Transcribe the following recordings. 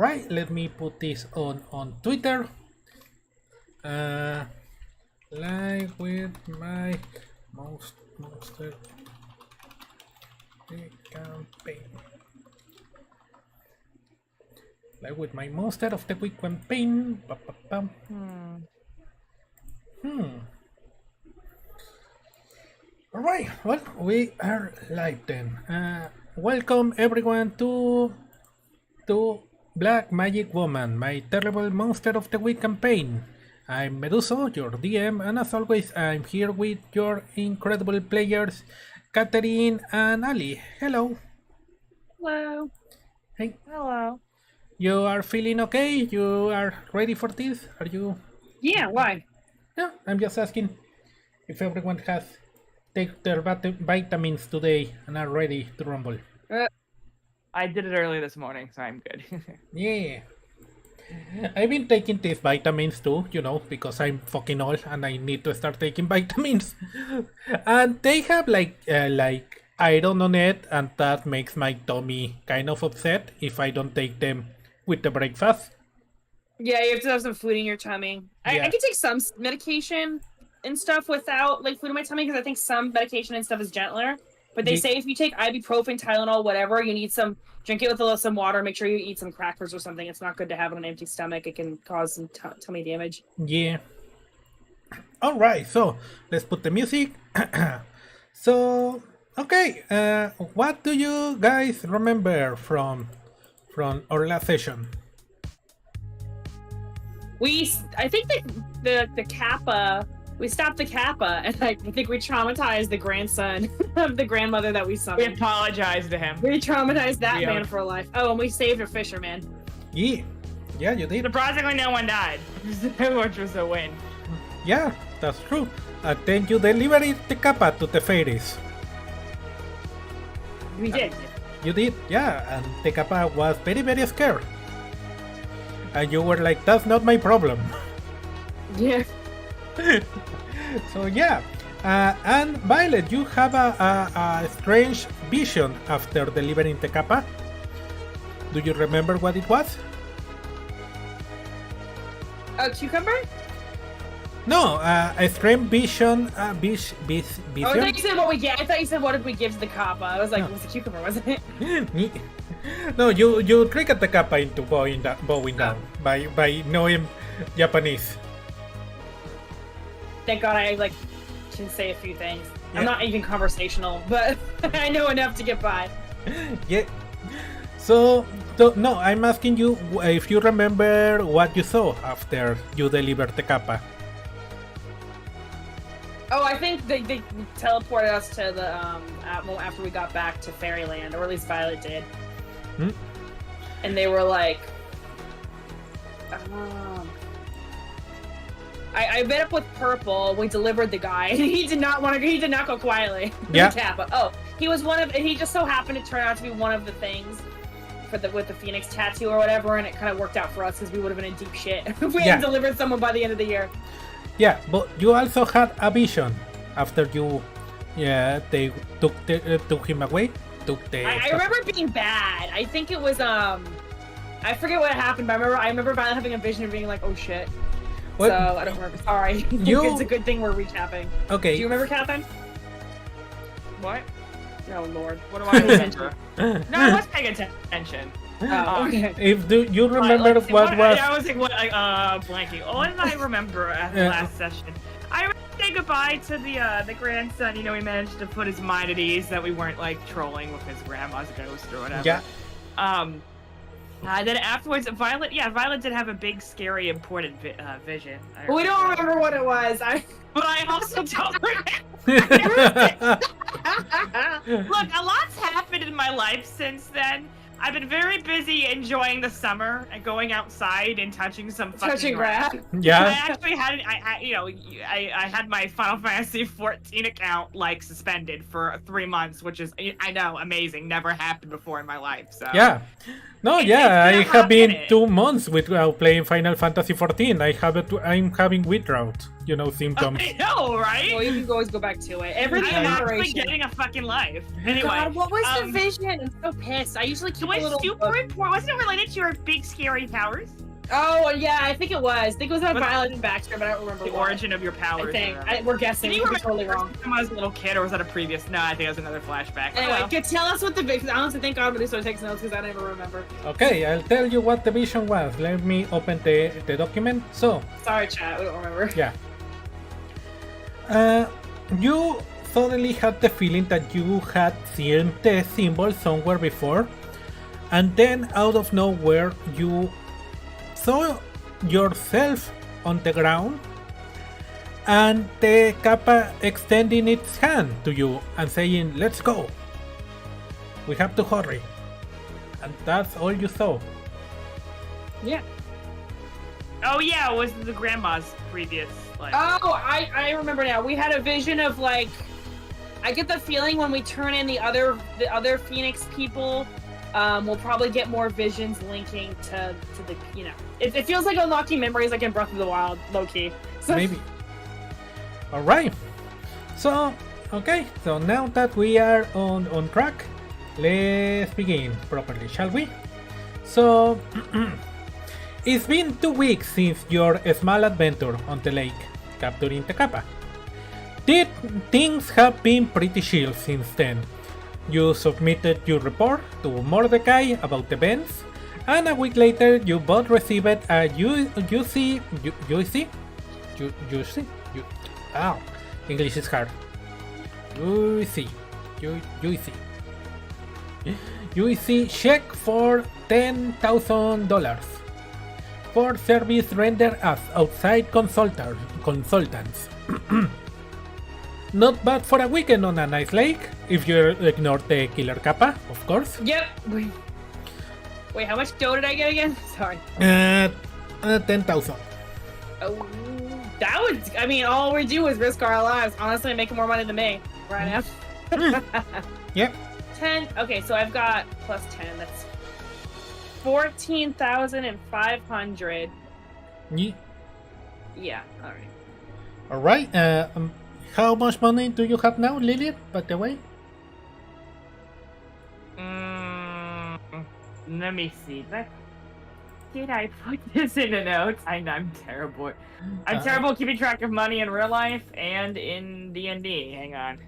right, let me put this on Twitter. Like with my monster campaign. Like with my monster of the week campaign. Alright, well, we are live then. Welcome everyone to Black Magic Woman, my terrible monster of the week campaign. I'm Meduso, your DM, and as always, I'm here with your incredible players, Catherine and Ali. Hello. Hello. Hey. Hello. You are feeling okay? You are ready for this? Are you? Yeah, why? Yeah, I'm just asking if everyone has taken their vitamins today and are ready to rumble. I did it early this morning, so I'm good. Yeah. I've been taking these vitamins too, you know, because I'm fucking old and I need to start taking vitamins. And they have like iron on it, and that makes my tummy kind of upset if I don't take them with the breakfast. Yeah, you have to have some food in your tummy. Yeah. I can take some medication and stuff without like food in my tummy because I think some medication and stuff is gentler. But they say if you take ibuprofen, Tylenol, whatever, you need drink it with some water. Make sure you eat some crackers or something. It's not good to have it on an empty stomach. It can cause some tummy damage. Yeah. All right, so let's put the music. So, okay, what do you guys remember from our last session? I think the Kappa. We stopped the Kappa, and I think we traumatized the grandson of the grandmother that we We summoned. apologized to him. We traumatized that Yeah. man for life. Oh, and we saved a fisherman. Yeah, you did. Surprisingly, no one died, which was a win. Yeah, that's true. And then you delivered the kappa to the fairies. We did. You did, yeah, and the kappa was very, very scared. And you were like, that's not my problem. Yeah. So yeah, and Violet, you have a strange vision after delivering the kappa. Do you remember what it was? A cucumber? No, a strange vision. Oh, I thought you said what we get. I thought you said what did we give to the Kappa. I was like, it was a cucumber, wasn't it? No, you triggered the kappa into bowing down by knowing Japanese. Thank God I can say a few things. Yeah. I'm not even conversational, but I know enough to get by. Yeah. So no, I'm asking you if you remember what you saw after you delivered the kappa. Oh, I think they teleported us to the after we got back to Fairyland, or at least Violet did. And they were like, I met up with Purple. We delivered the guy, and he did not go quietly. Yeah. Kappa. Oh, he just so happened to turn out to be one of the things with the Phoenix tattoo or whatever, and it kind of worked out for us because we would have been in deep shit if we hadn't delivered someone by the end of the year. Yeah, but you also had a vision after you, they took him away. I remember it being bad. I think it was I forget what happened, but I remember Violet having a vision of being like, oh shit. What? So I don't remember. Sorry. It's a good thing we're recapping. Okay. Do you remember, Catherine? What? Oh Lord. What do I remember? No, I was paying attention. Oh, okay. You remember what was? I was like, what? Blanking. Oh, what did I remember at the last session? I remember saying goodbye to the grandson. You know, we managed to put his mind at ease that we weren't like trolling with his grandma's ghost or whatever. Yeah. Then afterwards, Violet did have a big, scary, important vision. We don't remember what it was. But I also don't remember. Look, a lot's happened in my life since then. I've been very busy enjoying the summer and going outside and touching some fucking grass. Yeah. I actually had, I had my Final Fantasy 14 account like suspended for 3 months, which is, I know, amazing. Never happened before in my life. So Yeah. No, It's yeah, I gonna have hop been in it. 2 months without playing Final Fantasy XIV. I'm having withdrawal, symptoms. I know, right? Well, you can always go back to it. Everything I'm in actually moderation. getting a fucking life. Anyway, God, what was the um, vision? I'm so pissed. I usually keep It a was little. super important. Wasn't it related to your big scary powers? Oh yeah, I think it was. I think it was about Was it- Violet and Baxter, but I don't remember The what. origin of your powers. I think or whatever. we're guessing. Did you We're remember totally wrong. when I was a little kid, or was that a previous? No, I think it was another flashback. Anyway, Oh, well. tell us what the vision. I honestly thank God Meduso takes notes because I never remember. Okay, I'll tell you what the vision was. Let me open the document. So, Sorry, chat. We don't remember. yeah. You suddenly had the feeling that you had seen the symbol somewhere before, and then out of nowhere you saw yourself on the ground and the kappa extending its hand to you and saying, "Let's go. We have to hurry." And that's all you saw. Yeah. Oh yeah, it was the grandma's previous like. Oh, I remember now. We had a vision of like. I get the feeling when we turn in the other Phoenix people, we'll probably get more visions linking to the It feels like unlocking memories like in Breath of the Wild, low key. So, Maybe. Alright. So, okay. So now that we are on track, let's begin properly, shall we? So, it's been 2 weeks since your small adventure on the lake, capturing the kappa. Things have been pretty chill since then. You submitted your report to Mordecai about the events, and a week later you both received a English is hard. UC check for $10,000 for service rendered as outside consultants. Not bad for a weekend on a nice lake, if you ignore the killer kappa, of course. Yep. Wait, how much dough did I get again? Sorry. 10,000. Oh, that would. I mean, all we do is risk our lives. Honestly, making more money than me right now. Yep. 10. Okay, so I've got plus 10. That's 14,500. Yeah. All right. All right. How much money do you have now, Lilith? By the way. Let me see. Did I put this in the notes? I'm terrible. I'm terrible at keeping track of money in real life and in D&D. Hang on.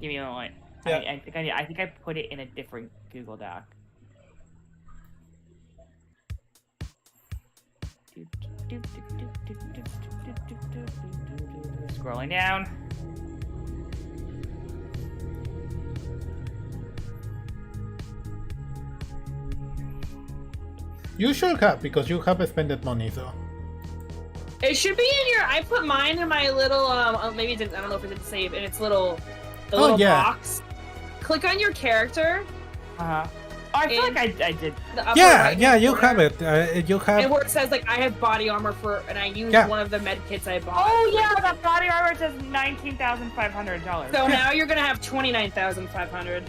Give me a moment. Yeah. I think I put it in a different Google Doc. Scrolling down. You should have, because you have spent money, so. It should be in your. I put mine in my little. Maybe it didn't. I don't know if it didn't save in its little. The little box. Click on your character. Oh, I feel like I did. Yeah, you have it. You have. And where it says like I have body armor for, and I used one of the med kits I bought. Oh yeah, that body armor says $19,500. So now you're gonna have 29,500.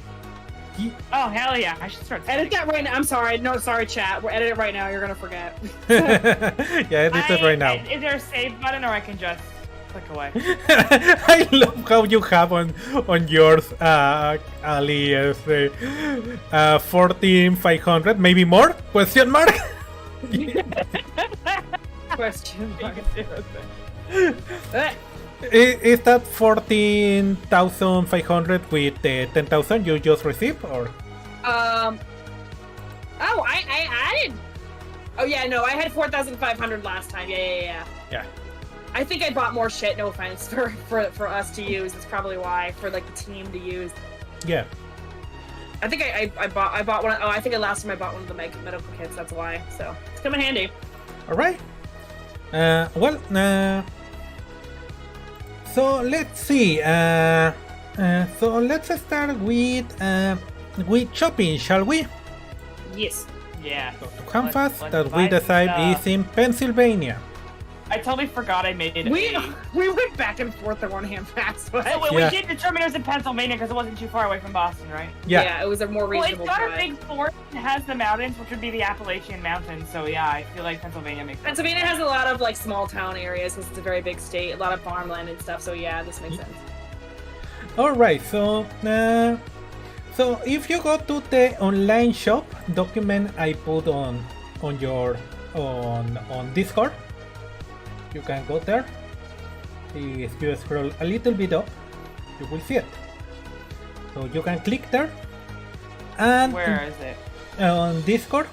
Oh hell yeah! I should start. Edit that right now. I'm sorry. No, sorry, chat. We're edit it right now. You're gonna forget. Yeah, edit it right now. Is there a save button, or I can just click away? I love how you have on yours, Ali, 14,500, maybe more? Question mark? Question mark. Is that 14,500 with the 10,000 you just received, or? Oh, I added. Oh yeah, no, I had 4,500 last time. Yeah. I think I bought more shit. No offense for us to use. That's probably why, for like the team to use. Yeah. I think I bought one. Oh, I think last time I bought one of the medical kits. That's why. So it's come in handy. All right. So let's see. So let's start with shopping, shall we? Yes. Yeah. So to Canvas, that we decide is in Pennsylvania. I totally forgot I made it. We went back and forth on one hand fast. So But we did determine it was in Pennsylvania because it wasn't too far away from Boston, right? Yeah. it was a more Well, reasonable it's got a drive. big forest and has the mountains, which would be the Appalachian Mountains. So yeah, I feel like Pennsylvania makes sense. Pennsylvania has a lot of like small town areas because it's a very big state, a lot of farmland and stuff. So yeah, this makes sense. Alright, so if you go to the online shop document I put on Discord, you can go there. If you scroll a little bit up, you will see it. So you can click there, and Where is it? on Discord,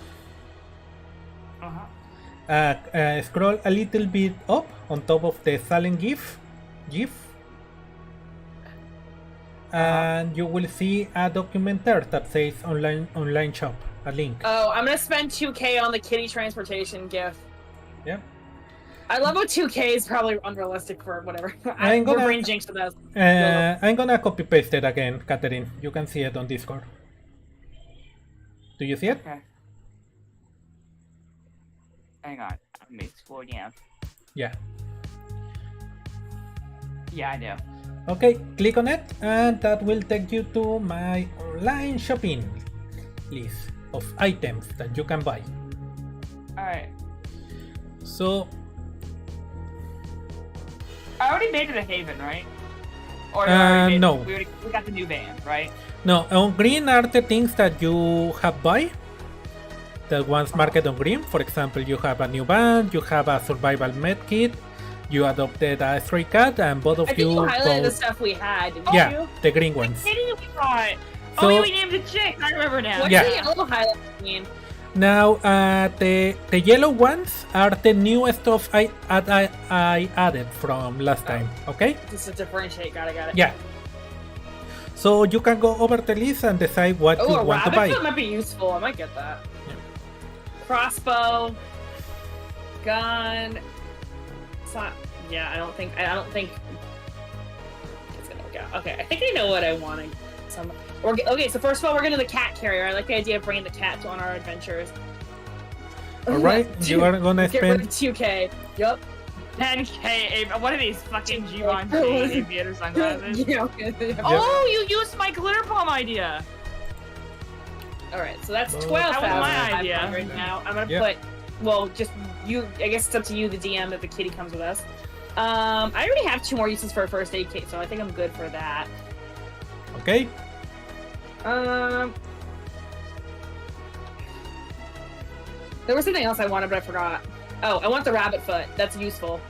Uh-huh. scroll a little bit up on top of the silent GIF, and you will see a document there that says online shop, a link. Oh, I'm gonna spend 2K on the kitty transportation gift. Yeah. I love how 2K is probably unrealistic for whatever. I'm We're gonna- brain jinxed with us. I'm gonna copy paste it again, Catherine. You can see it on Discord. Do you see it? Okay. Hang on. Let me scroll down. Yeah. Yeah, I do. Okay, click on it, and that will take you to my online shopping list of items that you can buy. Alright. So, I already made it a Haven, right? Or I already made no. We got the new van, right? no, on green are the things that you have buy. The ones marked on green. For example, you have a new band, you have a survival medkit, you adopted a stray cat, and both of I think you highlighted the both. stuff we had. Didn't Yeah, you? the green ones. Kitty we got. So- Oh, we named it Chick. I remember now. What's Yeah. the yellow highlight mean? Now, the yellow ones are the new stuff I added from last time. Okay. Just to differentiate. Got it. Yeah. So you can go over the list and decide what Oh, you a want to rabbit buy. foot might be useful. I might get that. Yeah. Crossbow, gun. It's not. Yeah, I don't think it's gonna work out. Okay, I think I know what I want. Okay, so first of all, we're going to the cat carrier. I like the idea of bringing the cat on our adventures. All right, you are gonna Get rid spend. of 2K. Yup. 10K. What are these fucking Givenchy aviator sunglasses? Yeah, okay. Oh, you used my glitter bomb idea. All right, so that's Oh. 12,500 That was my idea. now. I'm gonna Yeah. put. Well, just you. I guess it's up to you, the DM, that the kitty comes with us. I already have 2 more uses for a first aid kit, so I think I'm good for that. Okay. There was something else I wanted, but I forgot. Oh, I want the rabbit foot. That's useful.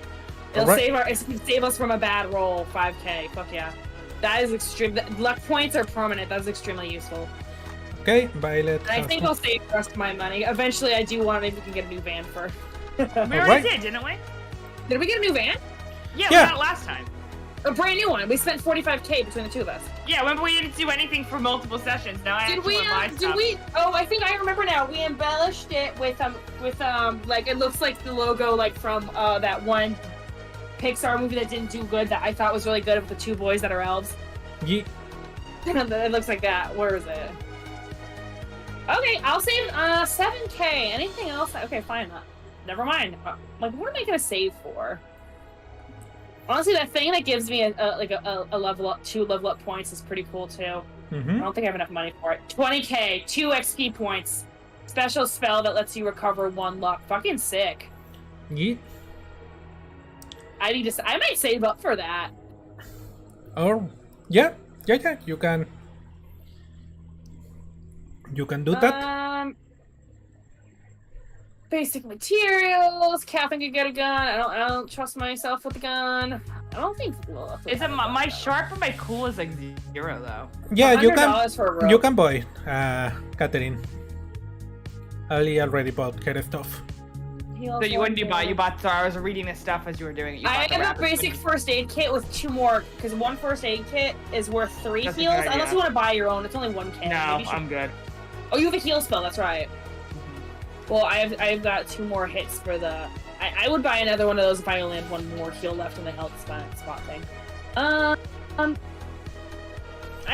It'll Alright. save us from a bad roll. 5K. Fuck yeah. That is extreme. Luck points are permanent. That's extremely useful. Okay, Violet. And I think I'll save the rest of my money. Eventually, I do want. Maybe we can get a new van first. We Alright. already did, didn't we? Did we get a new van? Yeah, Yeah. we got it last time. A brand new one. We spent 45K between the two of us. Yeah, remember we didn't do anything for multiple sessions. Now I Did actually we? want my Did stuff. we? Oh, I think I remember now. We embellished it with like it looks like the logo like from that one Pixar movie that didn't do good that I thought was really good with the 2 boys that are elves. Ye- It looks like that. Where is it? Okay, I'll save 7K. Anything else? Okay, fine. Never mind. Like, what am I gonna save for? Honestly, that thing that gives me a level up, 2 level up points is pretty cool too. I Mhm. don't think I have enough money for it. 20K, 2 XP points. Special spell that lets you recover 1 luck. Fucking sick. Ye- I might save up for that. Or yeah. You can. You can do that. Basic materials. Catherine could get a gun. I don't trust myself with the gun. I don't think. Well, Is it my sharp or my cool is like 0 though? Yeah, you can. $100 for a rope. You can buy, Catherine. Ali already bought her stuff. So you wouldn't you bought. Sorry, I was reading this stuff as you were doing it. You I bought the have a rapid basic swing. first aid kit with 2 more, because 1 first aid kit is worth 3 That's a heals. good idea. Unless you want to buy your own, it's only 1K. No, Maybe you should- I'm good. Oh, you have a heal spell. That's right. Well, I've got 2 more hits for the. I would buy another one of those if I only had 1 more heal left in the health spot thing. I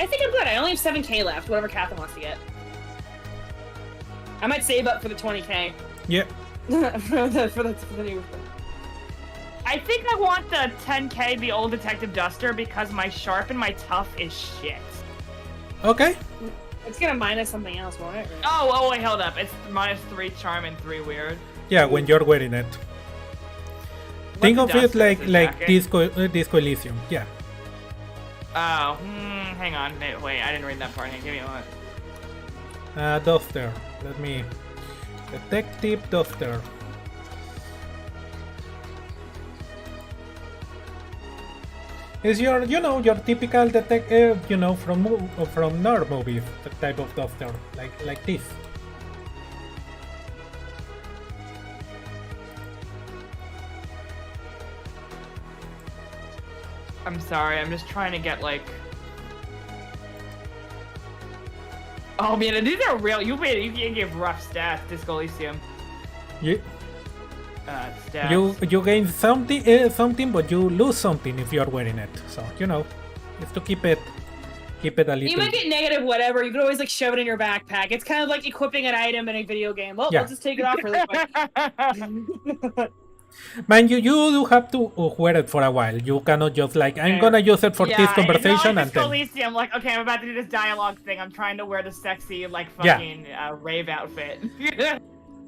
think I'm good. I only have 7K left. Whatever Catherine wants to get. I might save up for the 20K. Yeah. for the new. I think I want the 10k, the old detective duster, because my sharp and my tough is shit. Okay. It's gonna minus something else, won't it? Oh, wait, hold up. It's -3 charm and 3 weird. Yeah, when you're wearing it. Think the of it duster? like Is it jacket? Disco Elysium. Yeah. Oh, hang on. Wait, I didn't read that part. Give me a moment. Duster. Let me. Detective Duster. Is your, your typical detective, from nerd movies, the type of duster, like this. I'm sorry. I'm just trying to get, like... Oh, man, these are real. You give rough stats, Disco Elysium. Yeah. Stats. You gain something, but you lose something if you're wearing it. So it's to keep it a little. You might get negative whatever. You could always like shove it in your backpack. It's kind of like equipping an item in a video game. Well, Yeah. let's just take it off really quick. Man, you do have to wear it for a while. You cannot just I'm gonna use it for this conversation and Disco then. Elysium, like, okay, I'm about to do this dialogue thing. I'm trying to wear the sexy, like, fucking rave outfit.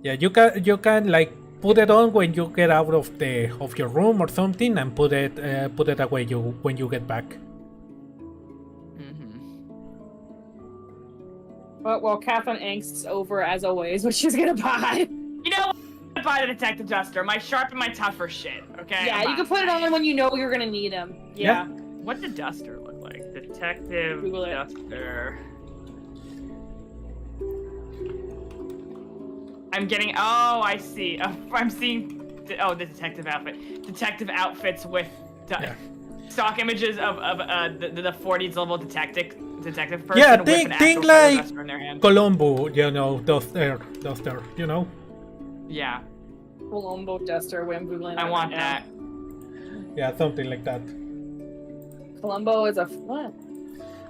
Yeah, you can like put it on when you get out of your room or something, and put it away when you get back. Well, Catherine Angst's over as always, what she's gonna buy. You know what? I'm gonna buy the detective duster. My sharp and my tough are shit, okay? Yeah, you can put it on when you know you're gonna need them. Yeah. What's the duster look like? Detective Google it. duster. I'm getting. Oh, I see. I'm seeing. The detective outfit. Detective outfits with stock images of the 40s level detective person. Yeah, with an think actual like duster in their hand. Columbo, duster, Yeah, Colombo duster. Wait, I'm googling. I it want right now. that. Yeah, something like that. Colombo is a what?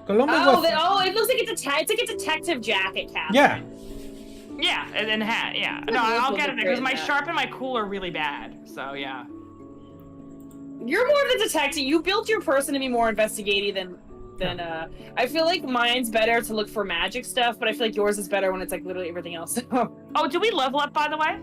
Columbo Oh, was. it looks like it's like a detective jacket cap. Yeah. Yeah, and then hat. Yeah. No, I'll get it because my sharp and my cool are really bad. So yeah. You're more of the detective. You built your person to be more investigative than. I feel like mine's better to look for magic stuff, but I feel like yours is better when it's like literally everything else. Oh, do we level up, by the way?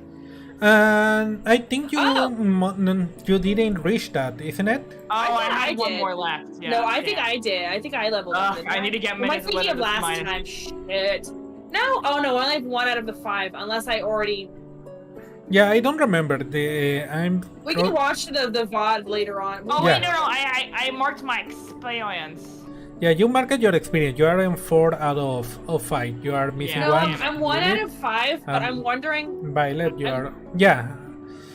I think you didn't reach that, isn't it? Oh, I I have one did. more left. Yeah, No, I think I did. I think I leveled up. I need to get Am I minutes thinking of last time? Shit. No. Oh no, I only have 1 out of the 5. Unless I already. Yeah, I don't remember. We can watch the VOD later on. Oh Yeah. wait, no, I marked my experience. Yeah, you marked your experience. You are in 4 out of 5. You are missing Yeah. No, one. I'm 1 out of 5, but I'm wondering. Violet, you are. Yeah.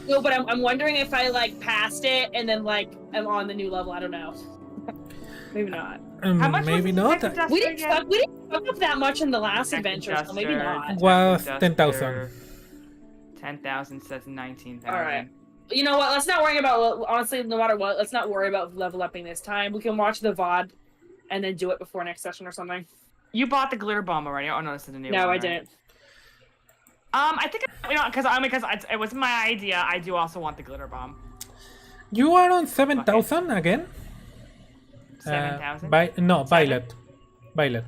No, but I'm wondering if I like passed it and then like I'm on the new level. I don't know. Maybe not. How much Maybe was not. the detective We didn't duster fuck up that much in the last again? adventure, so maybe not. Was Detective 10,000. duster. 10,000 says 19,000. All right. You know what? Let's not worry about. Honestly, no matter what, let's not worry about level upping this time. We can watch the VOD, and then do it before next session or something. You bought the glitter bomb already? Oh no, this is a new one. No, I right? didn't. I think because it was my idea. I do also want the glitter bomb. You are on 7,000 again? 7,000. Violet. Violet.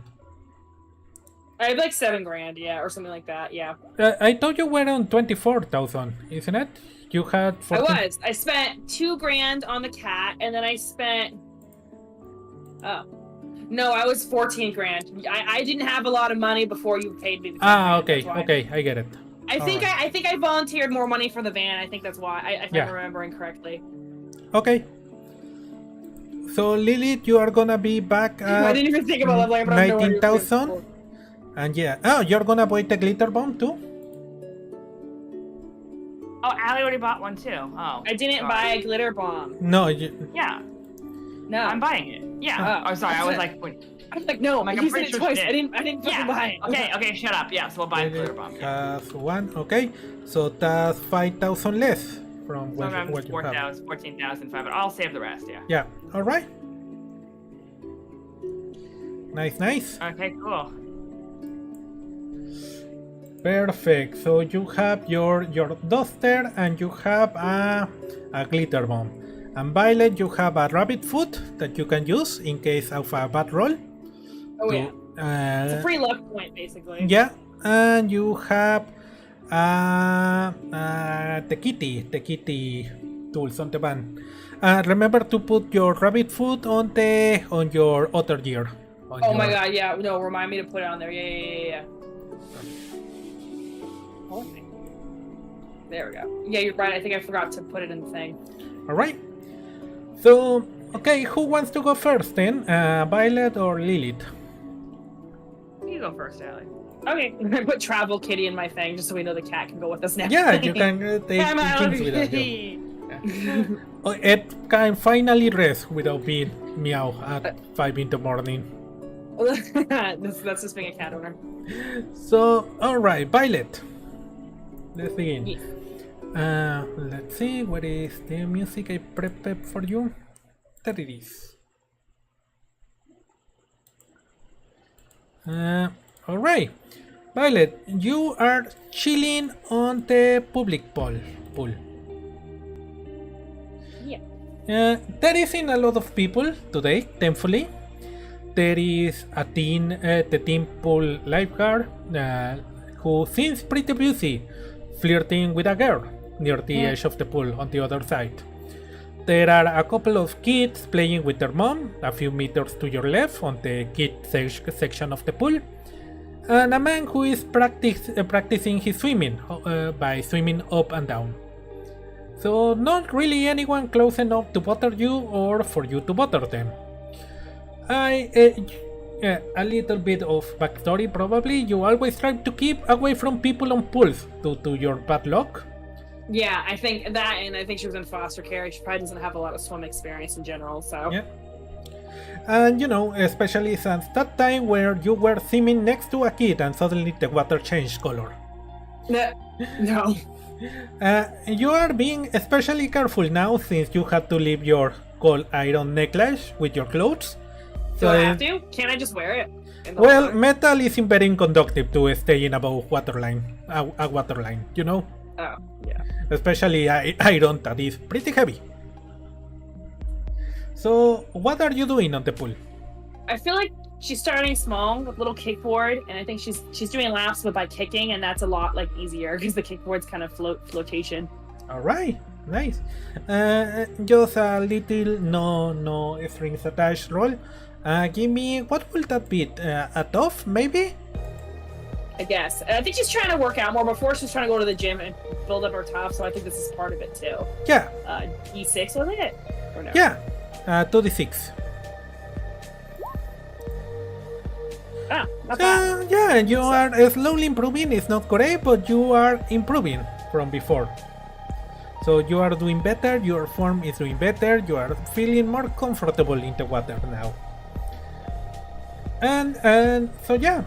I have like $7,000, yeah, or something like that, yeah. I thought you were on 24,000, isn't it? You had 14... I was. I spent $2,000 on the cat, and then I spent. Oh. No, I was 14,000. I didn't have a lot of money before you paid me. Okay, okay, I get it. I think I volunteered more money for the van. I think that's why. If I'm remembering correctly. Okay. So Lilith, you are gonna be back at I didn't even think about leveling up. But I don't know what you're 19,000. doing. And yeah, you're gonna buy the glitter bomb too? Oh, Allie already bought one too. Oh. I didn't buy a glitter bomb. No, Yeah, No. I'm buying it. Yeah. Oh, sorry. I was like, wait. I was like, no. I'm like, you I'm said pretty it sure twice. she I did. didn't fucking Yeah. buy it. Okay. Shut up. Yeah. So we'll buy the glitter bomb. Yeah. has one. Okay, so that's 5,000 less from So what around you have. 14,500. I'll save the rest. Yeah. Yeah. All right. Nice. Okay. Cool. Perfect. So you have your duster and you have a glitter bomb. And Violet, you have a rabbit foot that you can use in case of a bad roll. Oh to- yeah. It's a free luck point, basically. Yeah, and you have the kitty tools on the van. Remember to put your rabbit foot on your otter gear. Oh my god, yeah. No, remind me to put it on there. Yeah. Oh, there we go. Yeah, you're right. I think I forgot to put it in the thing. All right. So, okay, who wants to go first then? Violet or Lilith? You go first, Allie. Okay, I'm gonna put Travel Kitty in my thing just so we know the cat can go with us now. Yeah, you can take I'm out things of without you. here. It can finally rest without being meow at 5 in the morning. That's just being a cat owner. So, alright, Violet. Let's begin. Yes. Let's see, what is the music I prepped for you? There it is. Alright, Violet, you are chilling on the public pool. Yeah. There isn't a lot of people today, thankfully. There is a the teen pool lifeguard who seems pretty busy flirting with a girl near the edge of the pool on the other side. There are a couple of kids playing with their mom a few meters to your left on the kids section of the pool, and a man who is practicing his swimming by swimming up and down. So not really anyone close enough to bother you or for you to bother them. A little bit of backstory probably. You always try to keep away from people on pools due to your bad luck. Yeah, I think that, and I think she was in foster care. She probably doesn't have a lot of swim experience in general, so. Yeah. And you know, especially since that time where you were swimming next to a kid and suddenly the water changed color. No. You are being especially careful now since you had to leave your cold iron necklace with your clothes. Do I have to? Can't I just wear it? Well, water? metal isn't very conductive to staying above waterline, a waterline, you know? Oh, yeah. Especially iron that is pretty heavy. So, what are you doing on the pool? I feel like she's starting small with a little kickboard, and I think she's doing laps but by kicking, and that's a lot like easier because the kickboard's kind of flotation. Alright, nice. Just a little no strings attached roll. Give me, what will that be? A tough, maybe? I guess. I think she's trying to work out more. Before she's trying to go to the gym and build up her top, so I think this is part of it too. Yeah. D6 was it? Or no? Yeah. 2d6. Ah, not bad. Yeah, you are slowly improving. It's not great, but you are improving from before. So you are doing better, your form is doing better, you are feeling more comfortable in the water now. And so yeah,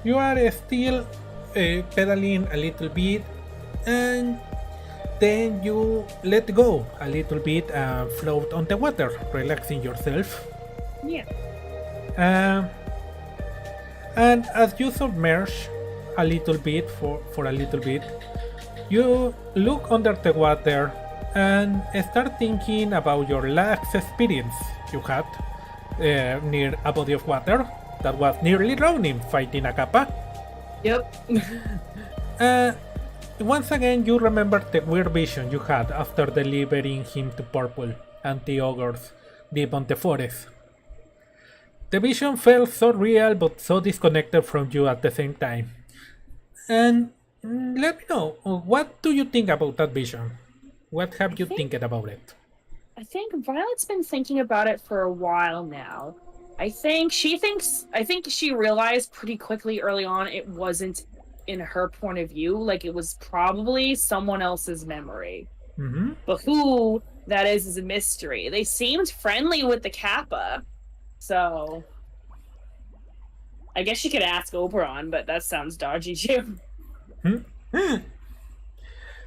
you are still pedaling a little bit, and then you let go a little bit and float on the water, relaxing yourself. Yeah. And as you submerge a little bit for a little bit, you look under the water and start thinking about your last experience you had near a body of water that was nearly drowning fighting a kappa. Yep. Once again, you remember the weird vision you had after delivering him to Purple and the ogres deep on the forest. The vision felt so real but so disconnected from you at the same time. And let me know, what do you think about that vision? What have you thinking about it? I think Violet's been thinking about it for a while now. I think she realized pretty quickly early on it wasn't in her point of view, like it was probably someone else's memory. Mm-hmm. But who that is a mystery. They seemed friendly with the Kappa, so I guess she could ask Oberon, but that sounds dodgy too.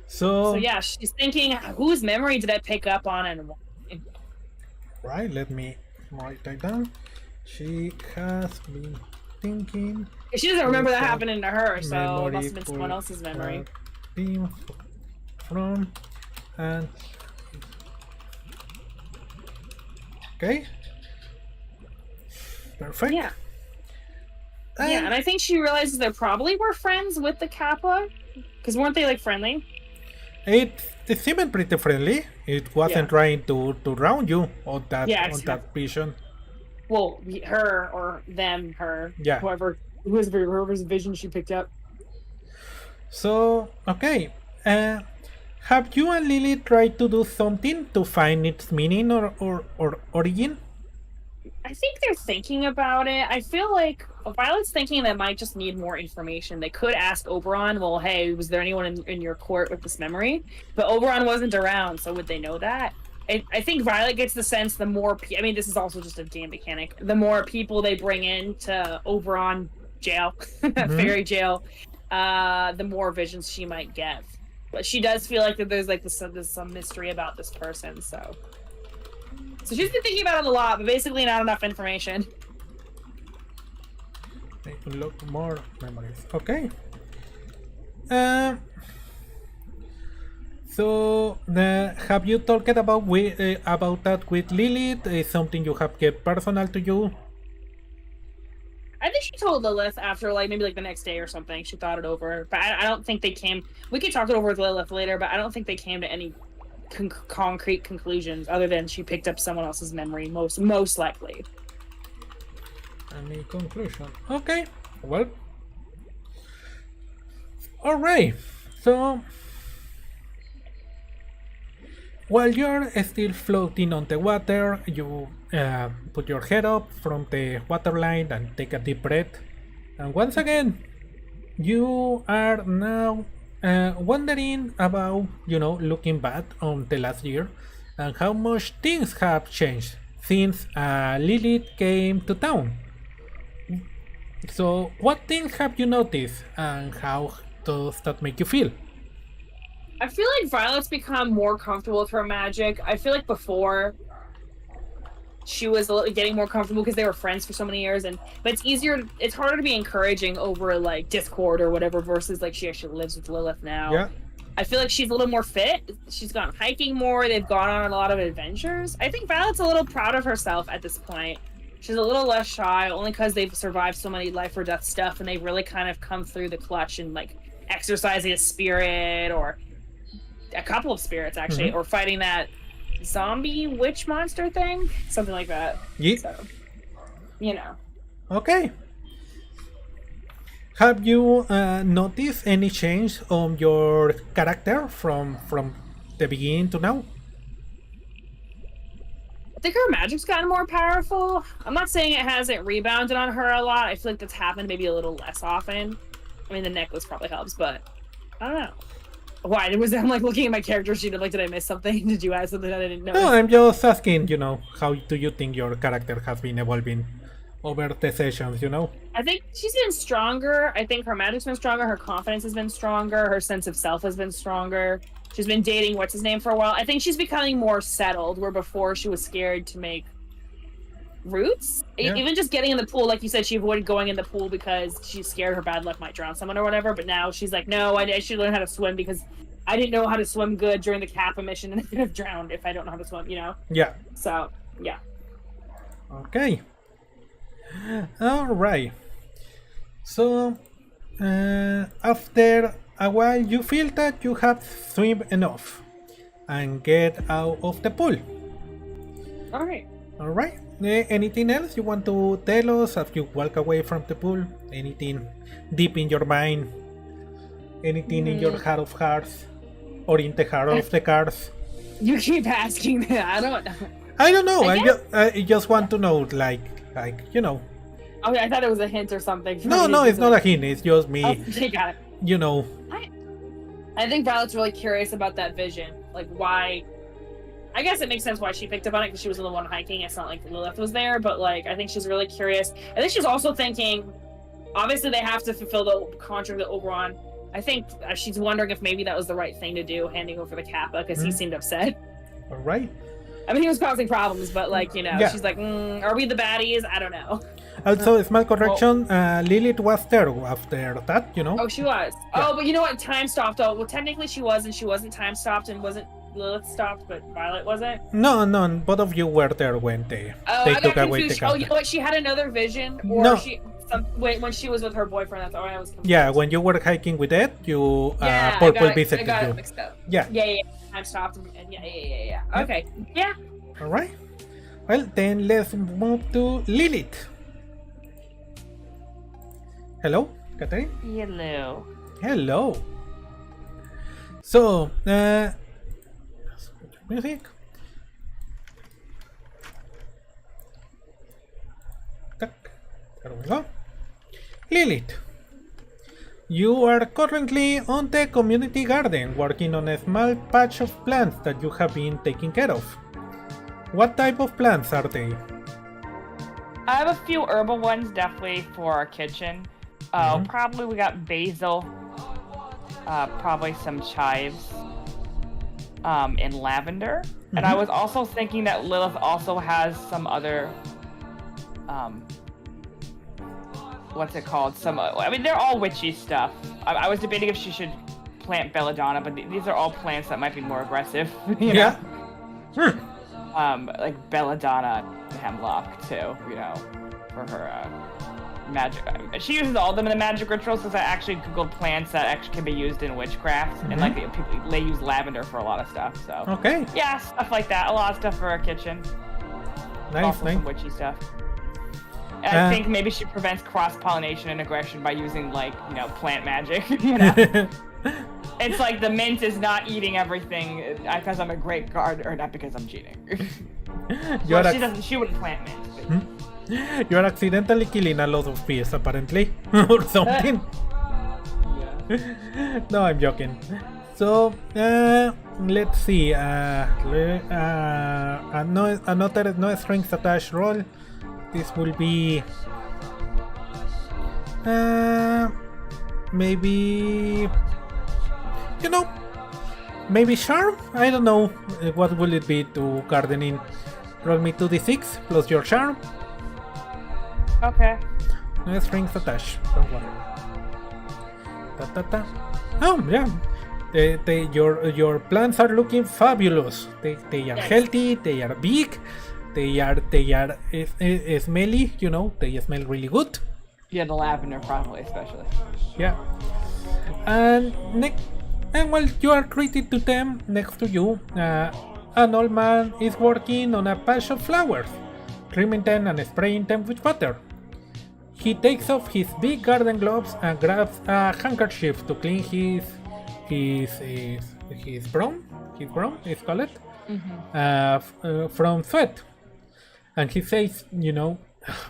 So yeah, she's thinking, whose memory did I pick up on and why? Right, let me write that down. She has been thinking. She doesn't remember that happening to her, so it must have been someone else's memory. From and Okay. Perfect. Yeah. Yeah, and I think she realizes they probably were friends with the Kappa. Because weren't they, like, friendly? It seemed pretty friendly. It wasn't trying to round you on that vision. Well, her or them, her. Yeah. Whoever's vision she picked up. So, okay. Have you and Lily tried to do something to find its meaning or origin? I think they're thinking about it. I feel like Violet's thinking they might just need more information. They could ask Oberon, well, hey, was there anyone in your court with this memory? But Oberon wasn't around, so would they know that? I think Violet gets the sense the more... I mean, this is also just a game mechanic. The more people they bring in to Oberon jail, fairy jail, the more visions she might get. But she does feel like that there's some mystery about this person, so she's been thinking about it a lot, but basically not enough information. Take a look more memories. Okay. So have you talked about that with Lilith? Is something you have kept personal to you? I think she told Lilith after, like, maybe like the next day or something. She thought it over, but I don't think they came. We could talk it over with Lilith later, but I don't think they came to any concrete conclusions other than she picked up someone else's memory, most likely. Any conclusion? Okay. Well. All right. So, while you're still floating on the water, you put your head up from the waterline and take a deep breath. And once again, you are now wondering about, looking back on the last year and how much things have changed since Lilith came to town. So, what things have you noticed and how does that make you feel? I feel like Violet's become more comfortable with her magic. I feel like before she was getting more comfortable because they were friends for so many years, but it's harder to be encouraging over like Discord or whatever versus like she actually lives with Lilith now. Yeah. I feel like she's a little more fit. She's gone hiking more. They've gone on a lot of adventures. I think Violet's a little proud of herself at this point. She's a little less shy, only because they've survived so many life or death stuff, and they've really kind of come through the clutch and like exercising a spirit or a couple of spirits actually, or fighting that zombie witch monster thing, something like that. Yeah. So, Okay. Have you noticed any change on your character from the beginning to now? I think her magic's gotten more powerful. I'm not saying it hasn't rebounded on her a lot. I feel like that's happened maybe a little less often. I mean, the necklace probably helps, but I don't know. Why? I'm like looking at my character sheet. I'm like, did I miss something? Did you add something that I didn't know? No, I'm just asking, how do you think your character has been evolving over the sessions, I think she's been stronger. I think her magic's been stronger. Her confidence has been stronger. Her sense of self has been stronger. She's been dating what's-his-name for a while. I think she's becoming more settled, where before she was scared to make roots. Yeah. Even just getting in the pool, like you said, she avoided going in the pool because she's scared her bad luck might drown someone or whatever. But now she's like, no, I should learn how to swim because I didn't know how to swim good during the Kappa mission and I could have drowned if I don't know how to swim, Yeah. So, yeah. Okay. Alright. So, after a while, you feel that you have swim enough and get out of the pool. Alright. Alright. Anything else you want to tell us as you walk away from the pool? Anything deep in your mind? Anything in your heart of hearts? Or in the heart of the cards? You keep asking that. I don't know. I just want to know, like. Okay, I thought it was a hint or something. No, it's not a hint. It's just me. Okay, got it. I think Violet's really curious about that vision. Like, why... I guess it makes sense why she picked up on it, because she was the one hiking. It's not like Lilith was there, but, like, I think she's really curious. I think she's also thinking, obviously they have to fulfill the contract with Oberon. I think she's wondering if maybe that was the right thing to do, handing over the Kappa, because he seemed upset. Alright. I mean, he was causing problems, but, like, she's like, are we the baddies? I don't know. Also, small correction, Lilith was there after that, Oh, she was. Yeah. Oh, but you know what? Time stopped. Oh, well, technically she was, and she wasn't time stopped and wasn't Lilith stopped, but Violet wasn't. No, both of you were there when they I took got away the confused. Oh, you garden. know what? She had another vision, or No. when she was with her boyfriend. That's all I was confused. Yeah, when you were hiking with Ed, you Yeah, Purple I visited got you. it mixed up. Yeah. Yeah. Time stopped, and yeah. Yeah. Okay. Yeah. All right. Well, then let's move to Lilith. Hello, Catherine. Hello. Hello. So, music. There we go. Lilith, you are currently on the community garden working on a small patch of plants that you have been taking care of. What type of plants are they? I have a few herbal ones, definitely for our kitchen. Probably we got basil. Probably some chives. And lavender. And I was also thinking that Lilith also has some other. What's it called? They're all witchy stuff. I was debating if she should plant belladonna, but these are all plants that might be more aggressive. You know? Like belladonna hemlock too, for her magic. She uses all of them in the magic rituals because I actually googled plants that actually can be used in witchcraft, and like they use lavender for a lot of stuff. So Okay. yeah, stuff like that. A lot of stuff for our kitchen. Nice, Also nice. some witchy stuff. And I think maybe she prevents cross-pollination and aggression by using plant magic. It's like the mint is not eating everything because I'm a great gardener, not because I'm cheating. She wouldn't plant mint. You are accidentally killing a lot of bees, apparently, or something. No, I'm joking. So, let's see. Another no strings attached roll. This will be maybe maybe charm. I don't know. What will it be to gardening? Roll me 2d6 plus your charm. Okay. No strings attached. Don't worry. Oh yeah. Your plants are looking fabulous. They are healthy. They are big. They are smelly. They smell really good. Yeah, the lavender probably especially. Yeah. And while you are treated to them, next to you, an old man is working on a patch of flowers, trimming them and spraying them with water. He takes off his big garden gloves and grabs a handkerchief to clean his brown, it's called, from sweat. And he says,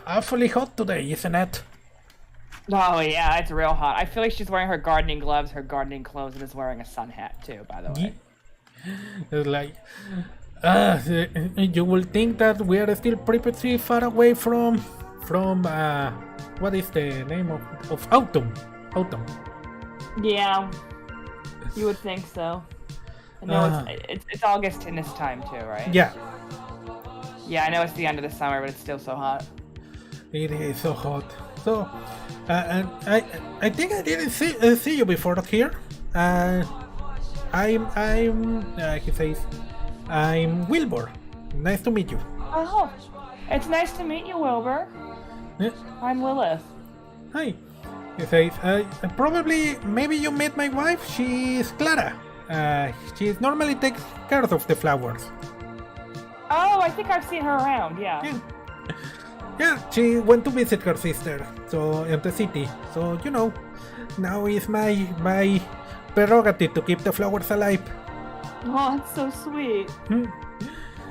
awfully hot today, isn't it? Oh yeah, it's real hot. I feel like she's wearing her gardening gloves, her gardening clothes, and is wearing a sun hat too, by the way. It's like, you will think that we are still pretty far away from what is the name of autumn? Autumn. Yeah, you would think so. I know it's August in this time too, right? Yeah. Yeah, I know it's the end of the summer, but it's still so hot. It is so hot. So, and I think I didn't see you before here. He says, I'm Wilbur. Nice to meet you. Oh, it's nice to meet you, Wilbur. Yeah. I'm Lilith. Hi. He says, maybe you met my wife. She's Clara. She normally takes care of the flowers. Oh, I think I've seen her around. Yeah. Yeah, she went to visit her sister, so in the city. So now it's my prerogative to keep the flowers alive. Oh, that's so sweet.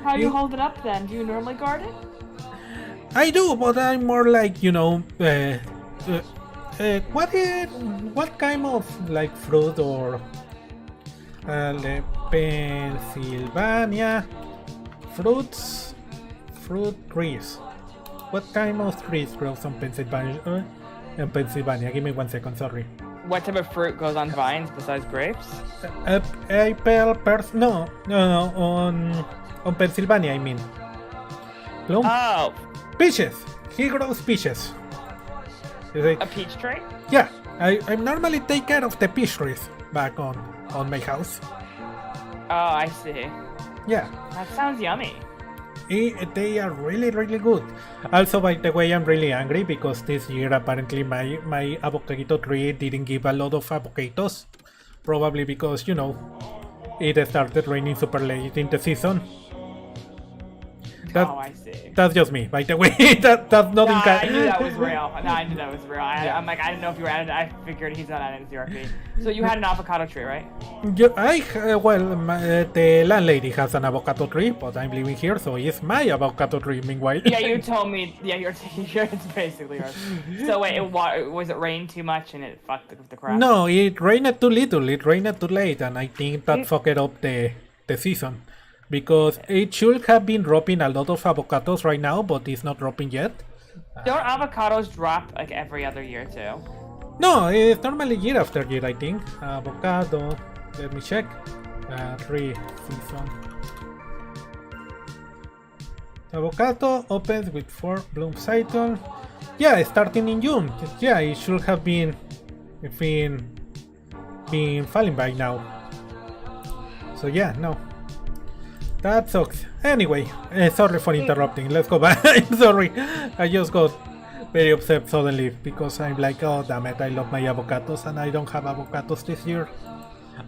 How do you hold it up then? Do you normally garden? I do, but I'm more like what kind of fruit or Pennsylvania fruit trees. What kind of trees grows on Pennsylvania? Pennsylvania. Give me 1 second. Sorry. What type of fruit goes on vines besides grapes? Apple, no. On Pennsylvania, I mean. Plum? Oh. Peaches. He grows peaches. A peach tree? Yeah. I normally take care of the peach trees back on my house. Oh, I see. Yeah. That sounds yummy. They are really, really good. Also, by the way, I'm really angry because this year apparently my avocado tree didn't give a lot of avocados. Probably because, it started raining super late in the season. I see. That's just me, by the way. that's nothing. I knew that was real. No, I knew that was real. I'm like, I didn't know if you were added. I figured he's not added to RP. So you had an avocado tree, right? The landlady has an avocado tree, but I'm living here, so it's my avocado tree. Meanwhile. Yeah, you told me. Yeah, it's basically yours. So wait, was it rain too much and it fucked with the crop? No, it rained too little. It rained too late, and I think that fucked up the season. Because it should have been dropping a lot of avocados right now, but it's not dropping yet. Don't avocados drop like every other year too? No, it's normally year after year, I think. Avocado, let me check. Tree season. Avocado opens with 4 bloom cycle. Yeah, starting in June. Yeah, it should have been falling by now. So yeah, no. That sucks. Anyway, sorry for interrupting. Let's go back. I'm sorry. I just got very upset suddenly because I'm like, oh damn it, I love my avocados and I don't have avocados this year.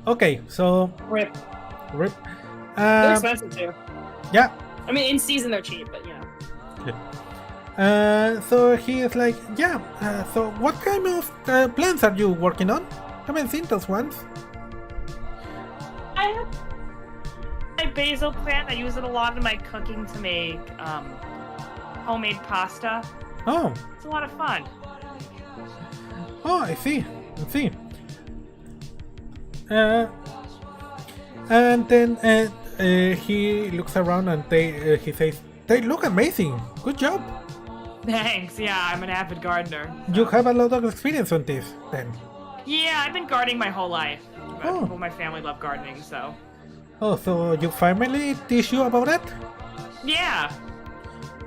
Okay, so Rip. Um, They're expensive too. yeah. I mean, in season they're cheap, but So he is like, yeah. So what kind of plans are you working on? Haven't seen those ones. I have my basil plant. I use it a lot in my cooking to make homemade pasta. Oh. It's a lot of fun. Oh, I see. And then he looks around and he says, "They look amazing. Good job. Thanks. Yeah, I'm an avid gardener. You have a lot of experience on this, then." Yeah, I've been gardening my whole life. Oh. People in my family love gardening, so. Oh, so your family teach you about it? Yeah.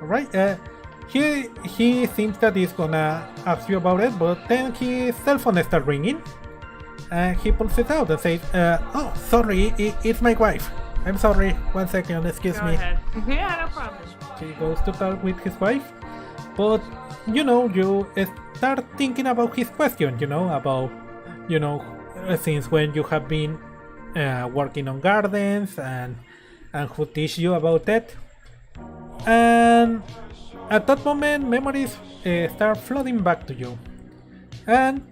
All right. He thinks that he's gonna ask you about it, but then his cell phone starts ringing, and he pulls it out and says, "Oh, sorry, it's my wife. I'm sorry. 1 second, excuse Go me." ahead. Yeah, no problem. He goes to talk with his wife, but you start thinking about his question. Since when you have been working on gardens and who teach you about that. And at that moment, memories start flooding back to you. And